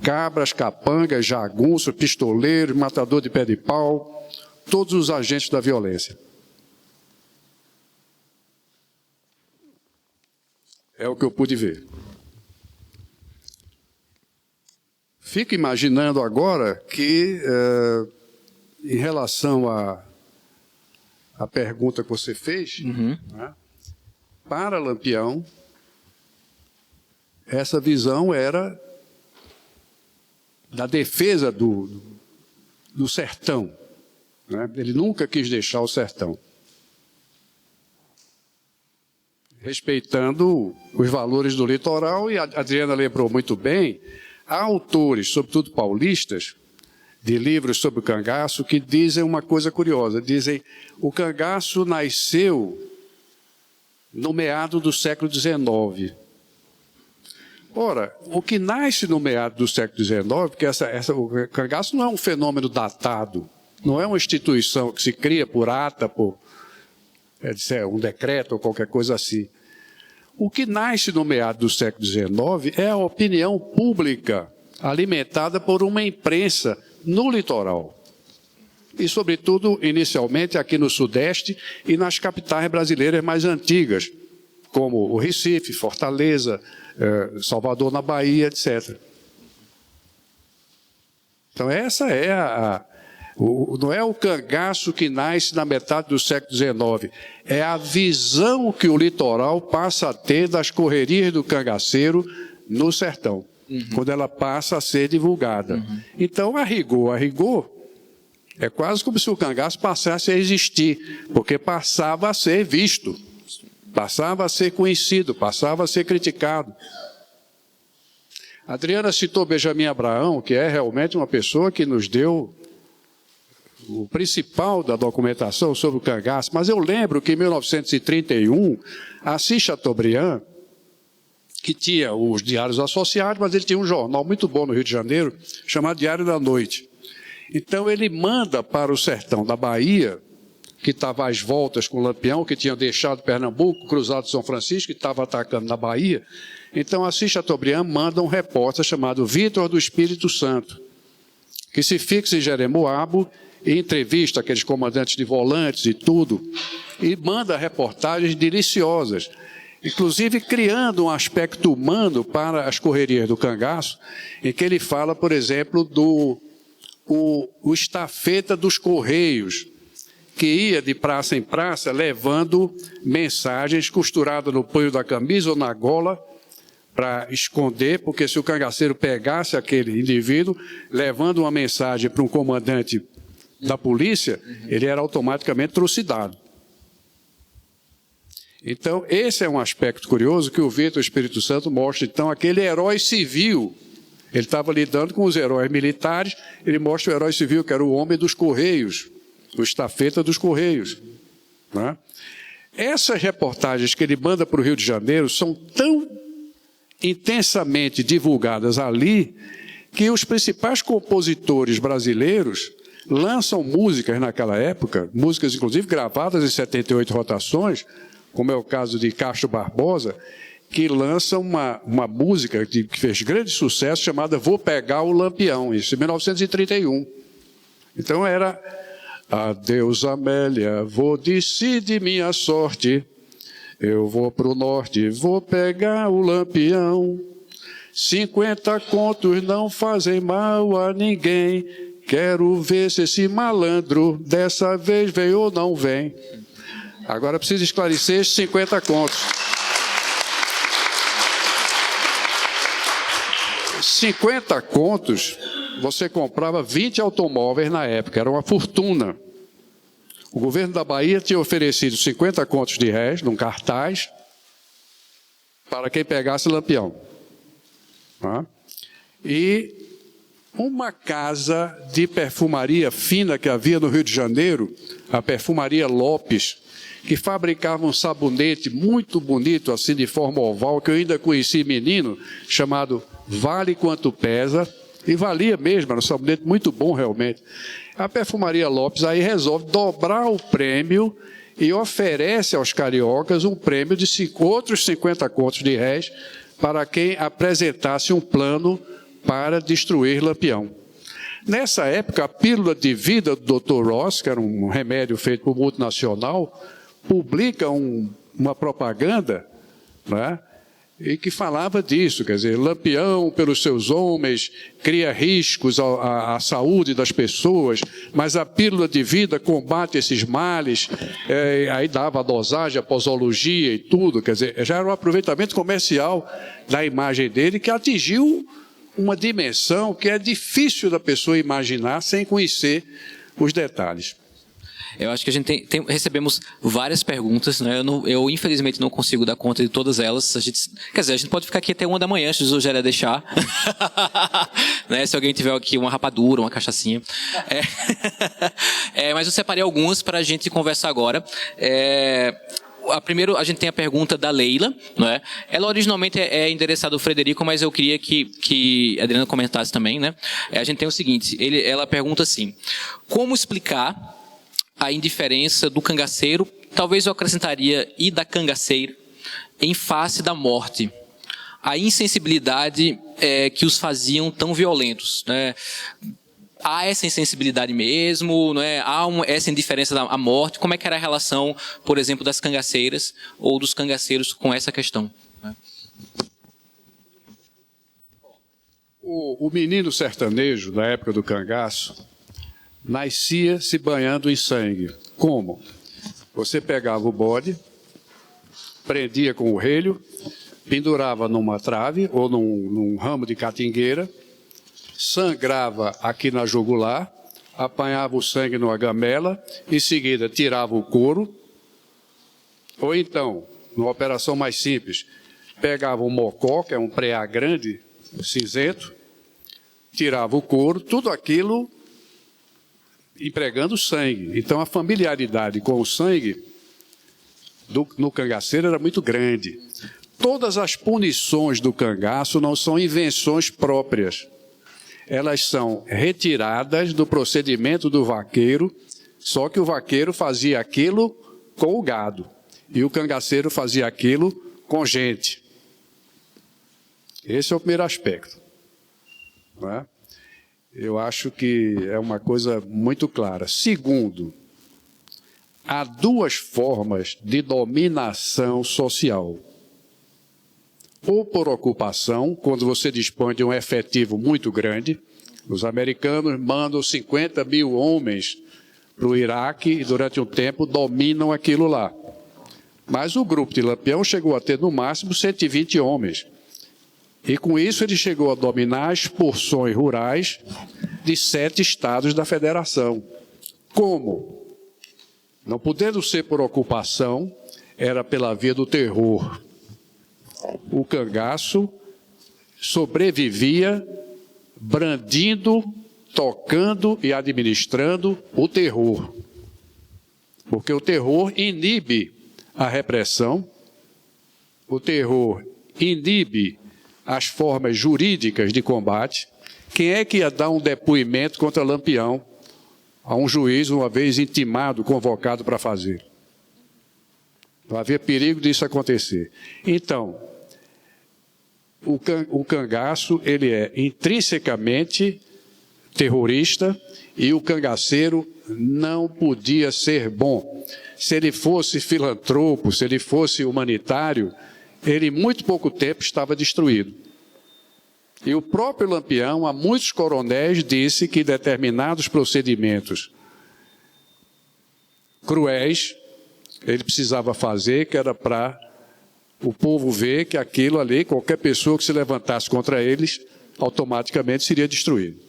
cabras, capangas, jagunços, pistoleiros, matador de pé de pau, todos os agentes da violência. É o que eu pude ver. Fico imaginando agora que, em relação à pergunta que você fez, né, para Lampião, essa visão era da defesa do sertão, né? Ele nunca quis deixar o sertão. Respeitando os valores do litoral, e a Adriana lembrou muito bem, há autores, sobretudo paulistas, de livros sobre o cangaço, que dizem uma coisa curiosa. Dizem, o cangaço nasceu no meado do século XIX. Ora, o que nasce no meado do século XIX, porque o cangaço não é um fenômeno datado, não é uma instituição que se cria por ata, por um decreto ou qualquer coisa assim. O que nasce no meado do século XIX é a opinião pública alimentada por uma imprensa no litoral. E, sobretudo, inicialmente aqui no Sudeste e nas capitais brasileiras mais antigas, como o Recife, Fortaleza, Salvador na Bahia, etc. Então, essa é não é o cangaço que nasce na metade do século XIX, é a visão que o litoral passa a ter das correrias do cangaceiro no sertão, quando ela passa a ser divulgada. Então, a rigor, é quase como se o cangaço passasse a existir, porque passava a ser visto, passava a ser conhecido, passava a ser criticado. A Adriana citou Benjamin Abraão, que é realmente uma pessoa que nos deu o principal da documentação sobre o cangaço, mas eu lembro que em 1931, Assis Chateaubriand, que tinha os diários associados, mas ele tinha um jornal muito bom no Rio de Janeiro, chamado Diário da Noite. Então ele manda para o sertão da Bahia, que estava às voltas com o Lampião, que tinha deixado Pernambuco, cruzado de São Francisco, que estava atacando na Bahia. Então Assis Chateaubriand manda um repórter chamado Vítor do Espírito Santo, que se fixa em Jeremoabo e entrevista aqueles comandantes de volantes e tudo, e manda reportagens deliciosas, inclusive criando um aspecto humano para as correrias do cangaço, em que ele fala, por exemplo, do estafeta dos Correios, que ia de praça em praça levando mensagens costuradas no punho da camisa ou na gola para esconder, porque se o cangaceiro pegasse aquele indivíduo levando uma mensagem para um comandante da polícia, ele era automaticamente trucidado. Então, esse é um aspecto curioso que o Vítor Espírito Santo mostra. Então, aquele herói civil, ele estava lidando com os heróis militares, ele mostra o herói civil, que era o homem dos Correios, o estafeta dos Correios. Né? Essas reportagens que ele manda para o Rio de Janeiro são tão intensamente divulgadas ali, que os principais compositores brasileiros lançam músicas naquela época, músicas inclusive gravadas em 78 rotações, como é o caso de Castro Barbosa, que lança uma música que fez grande sucesso, chamada Vou Pegar o Lampião, isso em 1931. Então era: adeus, Amélia, vou decidir minha sorte, eu vou pro norte, vou pegar o Lampião, 50 contos não fazem mal a ninguém, quero ver se esse malandro dessa vez vem ou não vem. Agora preciso esclarecer esses 50 contos. 50 contos, você comprava 20 automóveis na época, era uma fortuna. O governo da Bahia tinha oferecido 50 contos de réis, num cartaz, para quem pegasse Lampião. E uma casa de perfumaria fina que havia no Rio de Janeiro, a Perfumaria Lopes, que fabricava um sabonete muito bonito, assim de forma oval, que eu ainda conheci menino, chamado Vale Quanto Pesa, e valia mesmo, era um sabonete muito bom realmente. A Perfumaria Lopes aí resolve dobrar o prêmio e oferece aos cariocas um prêmio de outros 50 contos de réis para quem apresentasse um plano para destruir Lampião. Nessa época, a pílula de vida do Dr. Ross, que era um remédio feito por multinacional, publica uma propaganda, né, e que falava disso, quer dizer, Lampião, pelos seus homens, cria riscos à saúde das pessoas, mas a pílula de vida combate esses males, aí dava a dosagem, a posologia e tudo, quer dizer, já era um aproveitamento comercial da imagem dele que atingiu uma dimensão que é difícil da pessoa imaginar sem conhecer os detalhes. Eu acho que a gente recebemos várias perguntas, né? Eu infelizmente não consigo dar conta de todas elas. A gente pode ficar aqui até 1 da manhã, se o Rogério deixar. Né? Se alguém tiver aqui uma rapadura, uma cachaçinha. Mas eu separei algumas para a gente conversar agora. Primeiro, a gente tem a pergunta da Leila, né? Ela originalmente é endereçada ao Frederico, mas eu queria que a Adriana comentasse também, né? A gente tem o seguinte, ela pergunta assim: como explicar a indiferença do cangaceiro, talvez eu acrescentaria, e da cangaceira, em face da morte? A insensibilidade que os faziam tão violentos, né? Há essa insensibilidade mesmo, não é? Há essa indiferença à morte. Como é que era a relação, por exemplo, das cangaceiras ou dos cangaceiros com essa questão? O menino sertanejo, da época do cangaço, nascia se banhando em sangue. Como? Você pegava o bode, prendia com o relho, pendurava numa trave ou num ramo de catingueira, sangrava aqui na jugular, apanhava o sangue numa gamela, em seguida tirava o couro, ou então, numa operação mais simples, pegava um mocó, que é um preá grande, cinzento, tirava o couro, tudo aquilo empregando sangue. Então a familiaridade com o sangue no cangaceiro era muito grande. Todas as punições do cangaço não são invenções próprias. Elas são retiradas do procedimento do vaqueiro, só que o vaqueiro fazia aquilo com o gado e o cangaceiro fazia aquilo com gente. Esse é o primeiro aspecto. Não é? Eu acho que é uma coisa muito clara. Segundo, há duas formas de dominação social. Ou por ocupação, quando você dispõe de um efetivo muito grande. Os americanos mandam 50 mil homens para o Iraque e durante um tempo dominam aquilo lá. Mas o grupo de Lampião chegou a ter no máximo 120 homens. E com isso ele chegou a dominar as porções rurais de 7 estados da federação. Como? Não podendo ser por ocupação, era pela via do terror. O cangaço sobrevivia brandindo, tocando e administrando o terror. Porque o terror inibe a repressão, o terror inibe as formas jurídicas de combate. Quem é que ia dar um depoimento contra Lampião a um juiz, uma vez intimado, convocado para fazer? Não havia perigo disso acontecer. Então, o cangaço, ele é intrinsecamente terrorista e o cangaceiro não podia ser bom. Se ele fosse filantropo, se ele fosse humanitário, ele em muito pouco tempo estava destruído. E o próprio Lampião, a muitos coronéis, disse que determinados procedimentos cruéis ele precisava fazer, que era para o povo ver que aquilo ali, qualquer pessoa que se levantasse contra eles, automaticamente seria destruído.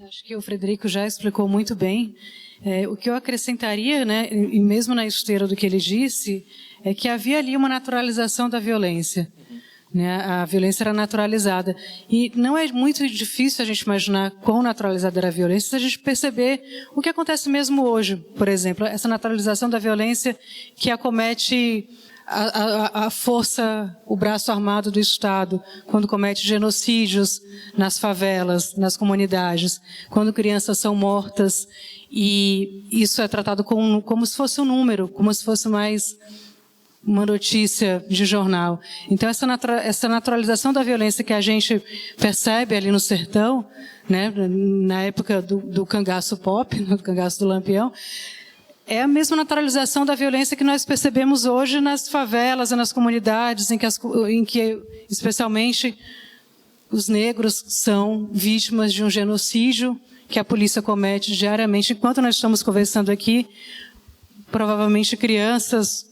Acho que o Frederico já explicou muito bem. O que eu acrescentaria, né, e mesmo na esteira do que ele disse, é que havia ali uma naturalização da violência. Né? A violência era naturalizada. E não é muito difícil a gente imaginar quão naturalizada era a violência se a gente perceber o que acontece mesmo hoje. Por exemplo, essa naturalização da violência que acomete a força, o braço armado do Estado, quando comete genocídios nas favelas, nas comunidades, quando crianças são mortas, e isso é tratado como se fosse um número, como se fosse mais uma notícia de jornal. Então, essa naturalização da violência que a gente percebe ali no sertão, né, na época do cangaço pop, do cangaço do Lampião, é a mesma naturalização da violência que nós percebemos hoje nas favelas e nas comunidades, em que especialmente os negros são vítimas de um genocídio que a polícia comete diariamente. Enquanto nós estamos conversando aqui, provavelmente crianças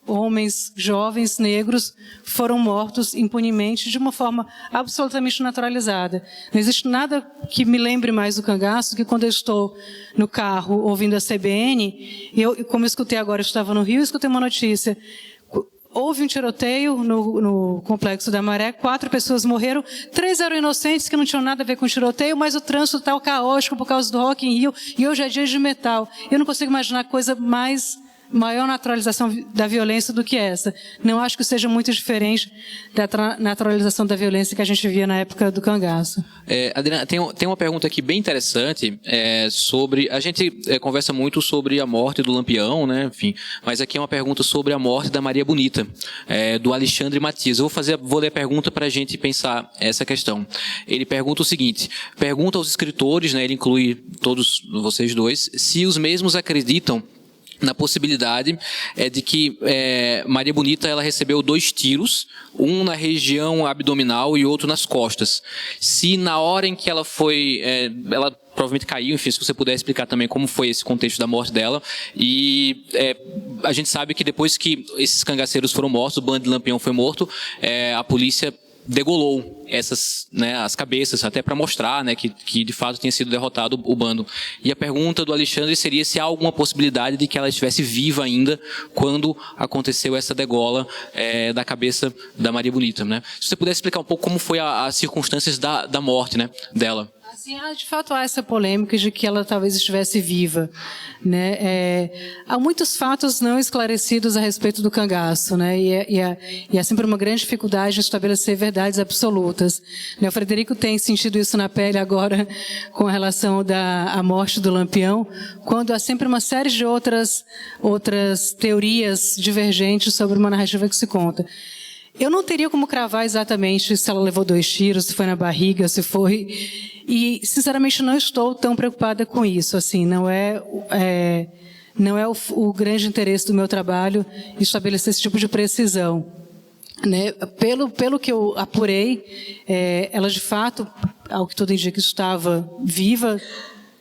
homens jovens negros foram mortos impunemente de uma forma absolutamente naturalizada. Não existe nada que me lembre mais do cangaço que quando eu estou no carro ouvindo a CBN, como eu escutei agora, eu estava no Rio, escutei uma notícia. Houve um tiroteio no Complexo da Maré, 4 pessoas morreram, 3 eram inocentes que não tinham nada a ver com o tiroteio, mas o trânsito está caótico por causa do Rock in Rio e hoje é dia de metal. Eu não consigo imaginar coisa maior naturalização da violência do que essa. Não acho que seja muito diferente da naturalização da violência que a gente via na época do cangaço. Adriana, tem uma pergunta aqui bem interessante sobre... A gente conversa muito sobre a morte do Lampião, né? Enfim, mas aqui é uma pergunta sobre a morte da Maria Bonita, do Alexandre Matias. Eu vou ler a pergunta para a gente pensar essa questão. Ele pergunta o seguinte, pergunta aos escritores, né? Ele inclui todos vocês dois, se os mesmos acreditam na possibilidade de que Maria Bonita ela recebeu 2 tiros, um na região abdominal e outro nas costas. Se na hora em que ela foi... ela provavelmente caiu, enfim, se você puder explicar também como foi esse contexto da morte dela. E a gente sabe que depois que esses cangaceiros foram mortos, o bando de Lampião foi morto, a polícia degolou as cabeças, até para mostrar, né, que de fato tinha sido derrotado o bando. E a pergunta do Alexandre seria se há alguma possibilidade de que ela estivesse viva ainda quando aconteceu essa degola da cabeça da Maria Bonita, né? Se você puder explicar um pouco como foi as circunstâncias da morte, né, dela. Assim, de fato, há essa polêmica de que ela talvez estivesse viva, né? Há muitos fatos não esclarecidos a respeito do cangaço, né? E é sempre uma grande dificuldade de estabelecer verdades absolutas. Né? O Frederico tem sentido isso na pele agora com relação à morte do Lampião, quando há sempre uma série de outras teorias divergentes sobre uma narrativa que se conta. Eu não teria como cravar exatamente se ela levou 2 tiros, se foi na barriga, se foi... E, sinceramente, não estou tão preocupada com isso. Assim, não é o grande interesse do meu trabalho estabelecer esse tipo de precisão. Né? Pelo que eu apurei, ela, de fato, ao que tudo indica, estava viva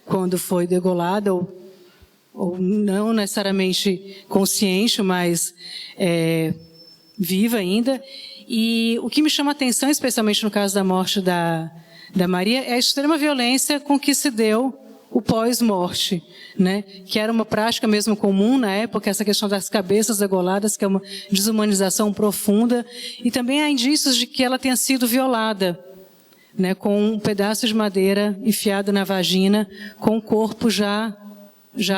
quando foi degolada, ou não necessariamente consciente, mas... viva ainda. E o que me chama a atenção, especialmente no caso da morte da Maria, é a extrema violência com que se deu o pós-morte, né? Que era uma prática mesmo comum na época, essa questão das cabeças degoladas, que é uma desumanização profunda, e também há indícios de que ela tenha sido violada, né? Com um pedaço de madeira enfiado na vagina, com o corpo já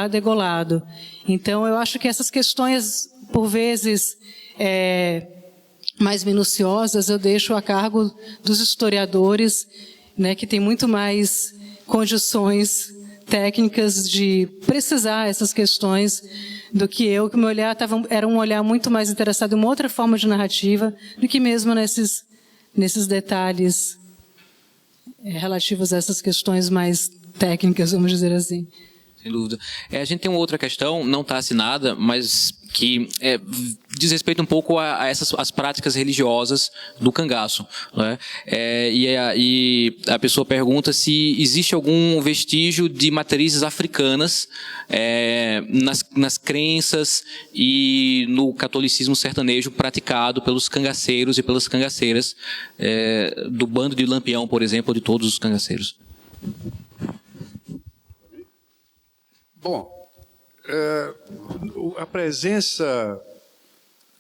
degolado. Então, eu acho que essas questões, por vezes... mais minuciosas, eu deixo a cargo dos historiadores, né, que têm muito mais condições técnicas de precisar essas questões do que eu, que o meu olhar era um olhar muito mais interessado em uma outra forma de narrativa do que mesmo nesses detalhes relativos a essas questões mais técnicas, vamos dizer assim. Sem dúvida. A gente tem uma outra questão, não está assinada, mas que diz respeito um pouco a as práticas religiosas do cangaço, né? E a pessoa pergunta se existe algum vestígio de matrizes africanas nas crenças e no catolicismo sertanejo praticado pelos cangaceiros e pelas cangaceiras do bando de Lampião, por exemplo, ou de todos os cangaceiros. Bom, a presença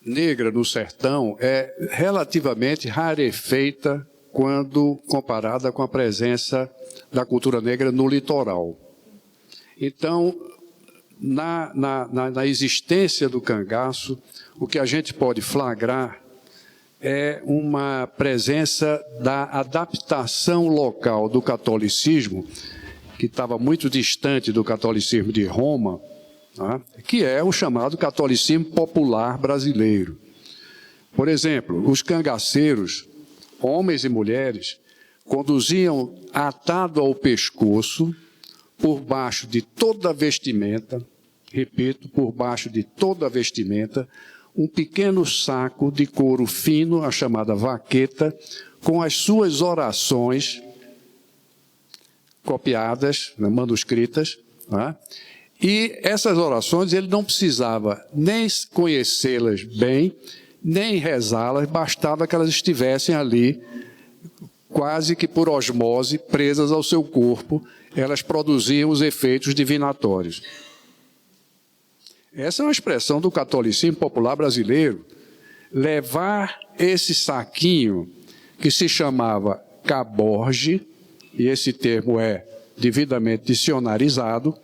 negra no sertão é relativamente rarefeita quando comparada com a presença da cultura negra no litoral. Então, na existência do cangaço, o que a gente pode flagrar é uma presença da adaptação local do catolicismo, que estava muito distante do catolicismo de Roma, né, que é o chamado catolicismo popular brasileiro. Por exemplo, os cangaceiros, homens e mulheres, conduziam atado ao pescoço, por baixo de toda a vestimenta, repito, por baixo de toda a vestimenta, um pequeno saco de couro fino, a chamada vaqueta, com as suas orações copiadas, manuscritas, né? E essas orações ele não precisava nem conhecê-las bem, nem rezá-las, bastava que elas estivessem ali, quase que por osmose, presas ao seu corpo, elas produziam os efeitos divinatórios. Essa é uma expressão do catolicismo popular brasileiro. Levar esse saquinho, que se chamava caborge, e esse termo é devidamente dicionarizado,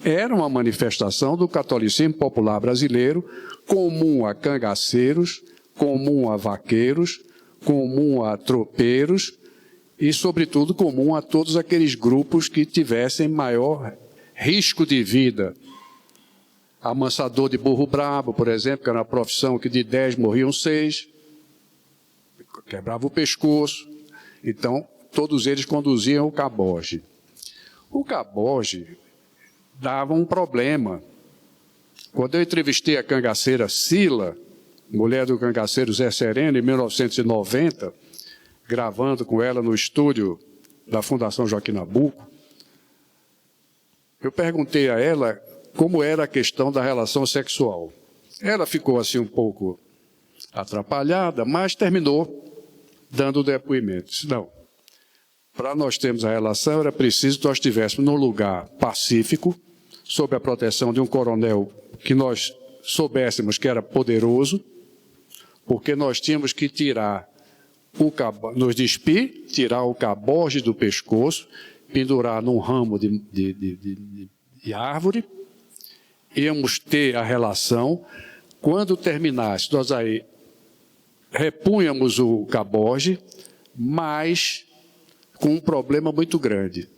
era uma manifestação do catolicismo popular brasileiro, comum a cangaceiros, comum a vaqueiros, comum a tropeiros e, sobretudo, comum a todos aqueles grupos que tivessem maior risco de vida. Amansador de burro brabo, por exemplo, que era uma profissão que de 10 morriam 6, quebrava o pescoço. Então, todos eles conduziam o caboge. O caboge dava um problema. Quando eu entrevistei a cangaceira Sila, mulher do cangaceiro Zé Sereno, em 1990, gravando com ela no estúdio da Fundação Joaquim Nabuco, eu perguntei a ela como era a questão da relação sexual. Ela ficou assim um pouco atrapalhada, mas terminou dando o depoimento. Disse, não, para nós termos a relação era preciso que nós estivéssemos num lugar pacífico, sob a proteção de um coronel que nós soubéssemos que era poderoso, porque nós tínhamos que nos despir, tirar o caboge do pescoço, pendurar num ramo de árvore, íamos ter a relação. Quando terminasse, nós aí repunhamos o caboge, mas com um problema muito grande.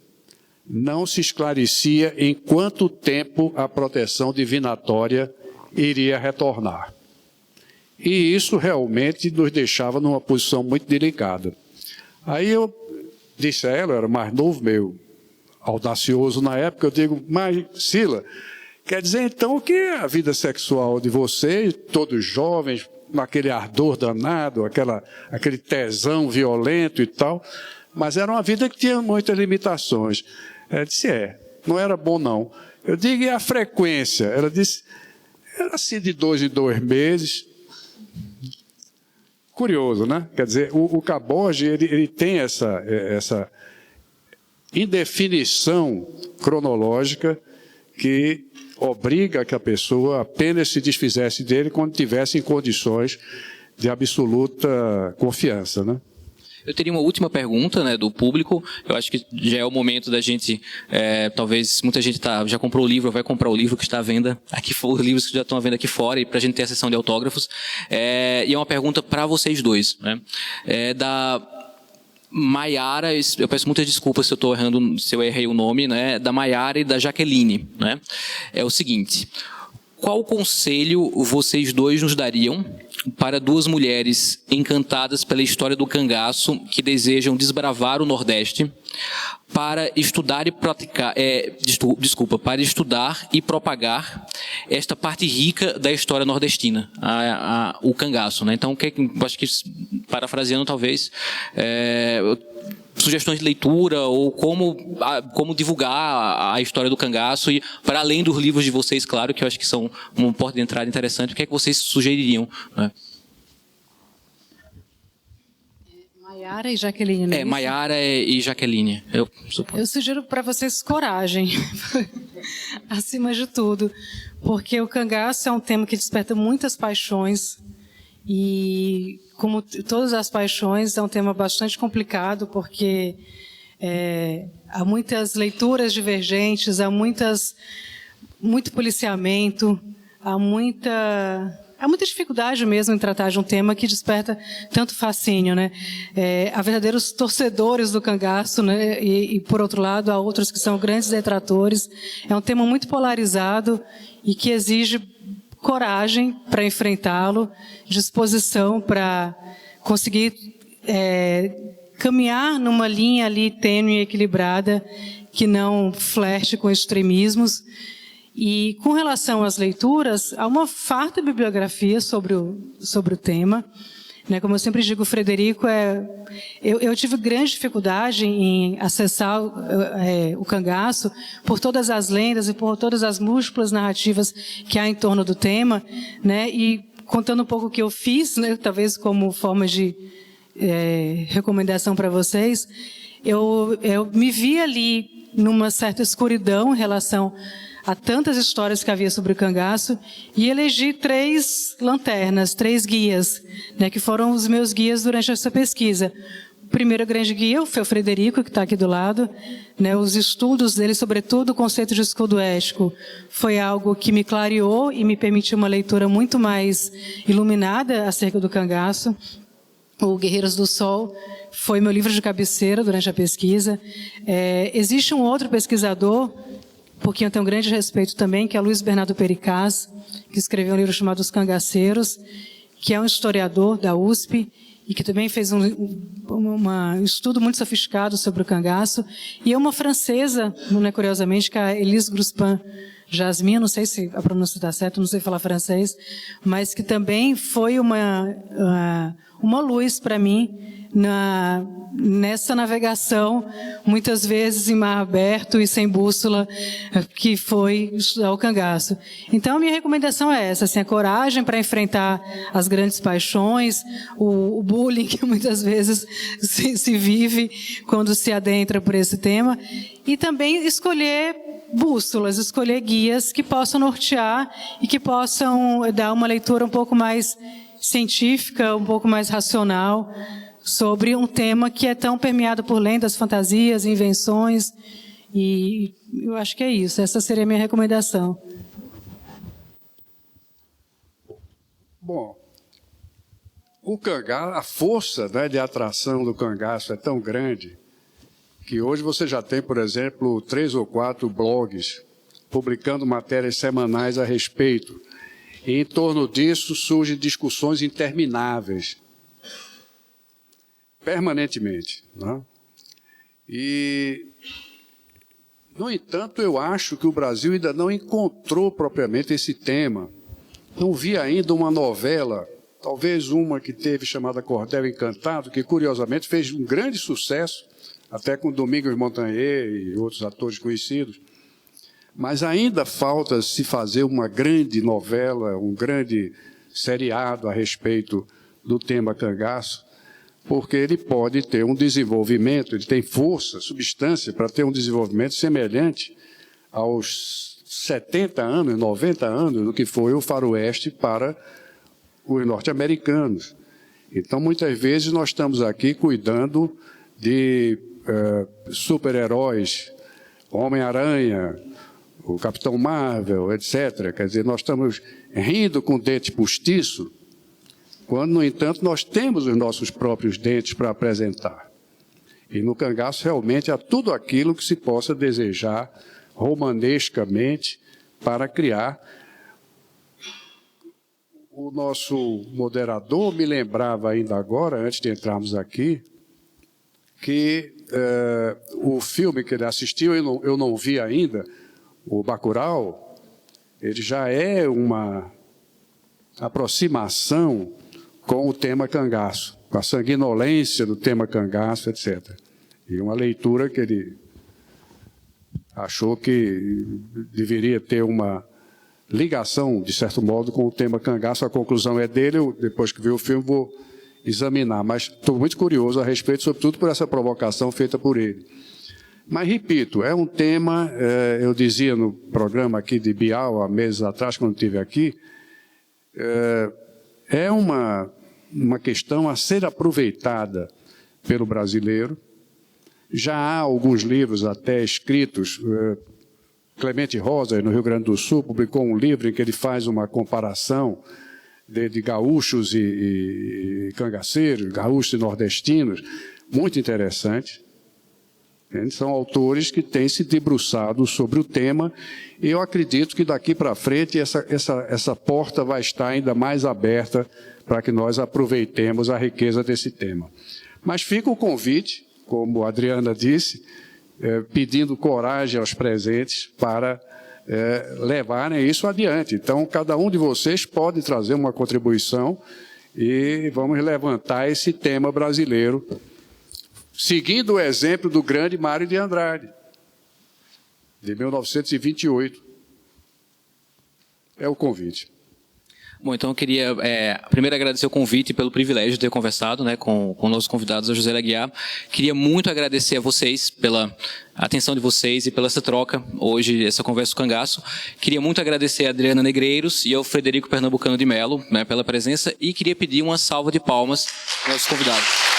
Não se esclarecia em quanto tempo a proteção divinatória iria retornar. E isso realmente nos deixava numa posição muito delicada. Aí eu disse a ela, eu era mais novo, meio audacioso na época, eu digo, mas Sila, quer dizer então que a vida sexual de vocês, todos jovens, naquele ardor danado, aquele tesão violento e tal, mas era uma vida que tinha muitas limitações. Ela disse, não era bom não. Eu digo, e a frequência? Ela disse, era assim de 2 em 2 meses. Curioso, né? Quer dizer, o caboge, ele tem essa indefinição cronológica que obriga que a pessoa apenas se desfizesse dele quando tivesse em condições de absoluta confiança, né? Eu teria uma última pergunta, né, do público. Eu acho que já é o momento da gente, talvez muita gente já comprou o livro, vai comprar o livro que está à venda aqui fora, os livros que já estão à venda aqui fora, e para a gente ter a sessão de autógrafos. E é uma pergunta para vocês dois, né? Da Maiara, eu peço muitas desculpas se eu estou errando, se eu errei o nome, né? Da Maiara e da Jaqueline, né? É o seguinte: qual conselho vocês dois nos dariam para 2 mulheres encantadas pela história do cangaço que desejam desbravar o Nordeste para estudar e praticar, para estudar e propagar esta parte rica da história nordestina, o cangaço, né? Então, acho que parafraseando talvez, sugestões de leitura ou como divulgar a história do cangaço, e para além dos livros de vocês, claro, que eu acho que são uma porta de entrada interessante, o que é que vocês sugeririam, né? Maiara e Jaqueline, né? Maiara e Jaqueline. Eu sugiro para vocês coragem, acima de tudo, porque o cangaço é um tema que desperta muitas paixões e, como todas as paixões, é um tema bastante complicado, porque há muitas leituras divergentes, há muito policiamento, há muita dificuldade mesmo em tratar de um tema que desperta tanto fascínio, né? Há verdadeiros torcedores do cangaço, né? E, por outro lado, há outros que são grandes detratores. É um tema muito polarizado e que exige coragem para enfrentá-lo, disposição para conseguir caminhar numa linha ali tênue e equilibrada, que não flerte com extremismos. E, com relação às leituras, há uma farta bibliografia sobre o tema. né? Como eu sempre digo, o Frederico eu tive grande dificuldade em acessar o cangaço por todas as lendas e por todas as múltiplas narrativas que há em torno do tema, né? E contando um pouco o que eu fiz, né? Talvez como forma de recomendação para vocês, eu me vi ali numa certa escuridão em relação a tantas histórias que havia sobre o cangaço, e elegi 3 lanternas, 3 guias, né, que foram os meus guias durante essa pesquisa. O primeiro grande guia foi o Frederico, que está aqui do lado, né, os estudos dele, sobretudo o conceito de escudo ético, foi algo que me clareou e me permitiu uma leitura muito mais iluminada acerca do cangaço. O Guerreiros do Sol foi meu livro de cabeceira durante a pesquisa. Existe um outro pesquisador, por quem eu tenho um grande respeito também, que é Luiz Bernardo Pericaz, que escreveu um livro chamado Os Cangaceiros, que é um historiador da USP e que também fez um estudo muito sofisticado sobre o cangaço. E é uma francesa, não é curiosamente, que é a Elise Gruspin-Jasmin, não sei se a pronúncia está certa, não sei falar francês, mas que também foi uma luz para mim nessa navegação, muitas vezes em mar aberto e sem bússola, que foi estudar o cangaço. Então, a minha recomendação é essa, assim, a coragem para enfrentar as grandes paixões, o bullying que muitas vezes se vive quando se adentra por esse tema, e também escolher bússolas, escolher guias que possam nortear e que possam dar uma leitura um pouco mais científica, um pouco mais racional, sobre um tema que é tão permeado por lendas, fantasias, invenções, e eu acho que é isso, essa seria a minha recomendação. Bom, o cangaço, a força, né, de atração do cangaço é tão grande que hoje você já tem, por exemplo, 3 ou 4 blogs publicando matérias semanais a respeito. E em torno disso surgem discussões intermináveis, permanentemente, né? E, no entanto, eu acho que o Brasil ainda não encontrou propriamente esse tema. Não vi ainda uma novela, talvez uma que teve chamada Cordel Encantado, que curiosamente fez um grande sucesso, até com Domingos Montanher e outros atores conhecidos. Mas ainda falta se fazer uma grande novela, um grande seriado a respeito do tema cangaço, porque ele pode ter um desenvolvimento, ele tem força, substância para ter um desenvolvimento semelhante aos 70 anos, 90 anos do que foi o faroeste para os norte-americanos. Então, muitas vezes, nós estamos aqui cuidando de super-heróis, Homem-Aranha, o Capitão Marvel, etc. Quer dizer, nós estamos rindo com dente postiço, quando, no entanto, nós temos os nossos próprios dentes para apresentar. E no cangaço, realmente, há tudo aquilo que se possa desejar romanescamente para criar. O nosso moderador me lembrava ainda agora, antes de entrarmos aqui, que o filme que ele assistiu, eu não vi ainda, o Bacurau, ele já é uma aproximação com o tema cangaço, com a sanguinolência do tema cangaço, etc. E uma leitura que ele achou que deveria ter uma ligação, de certo modo, com o tema cangaço. A conclusão é dele, eu, depois que vi o filme, vou examinar. Mas estou muito curioso a respeito, sobretudo por essa provocação feita por ele. Mas, repito, é um tema, eu dizia no programa aqui de Bial, há meses atrás, quando estive aqui, é uma questão a ser aproveitada pelo brasileiro. Já há alguns livros até escritos. Clemente Rosa, no Rio Grande do Sul, publicou um livro em que ele faz uma comparação de gaúchos e cangaceiros, gaúchos e nordestinos, muito interessante. São autores que têm se debruçado sobre o tema, e eu acredito que daqui para frente essa porta vai estar ainda mais aberta para que nós aproveitemos a riqueza desse tema. Mas fica o convite, como a Adriana disse, pedindo coragem aos presentes para levarem isso adiante. Então, cada um de vocês pode trazer uma contribuição e vamos levantar esse tema brasileiro, seguindo o exemplo do grande Mário de Andrade, de 1928. É o convite. Bom, então eu queria primeiro agradecer o convite e pelo privilégio de ter conversado, né, com nossos convidados, a José Aguiar. Queria muito agradecer a vocês pela atenção de vocês e pela essa troca hoje, essa conversa com o Cangaço. Queria muito agradecer a Adriana Negreiros e ao Frederico Pernambucano de Mello, né, pela presença, e queria pedir uma salva de palmas aos nossos convidados.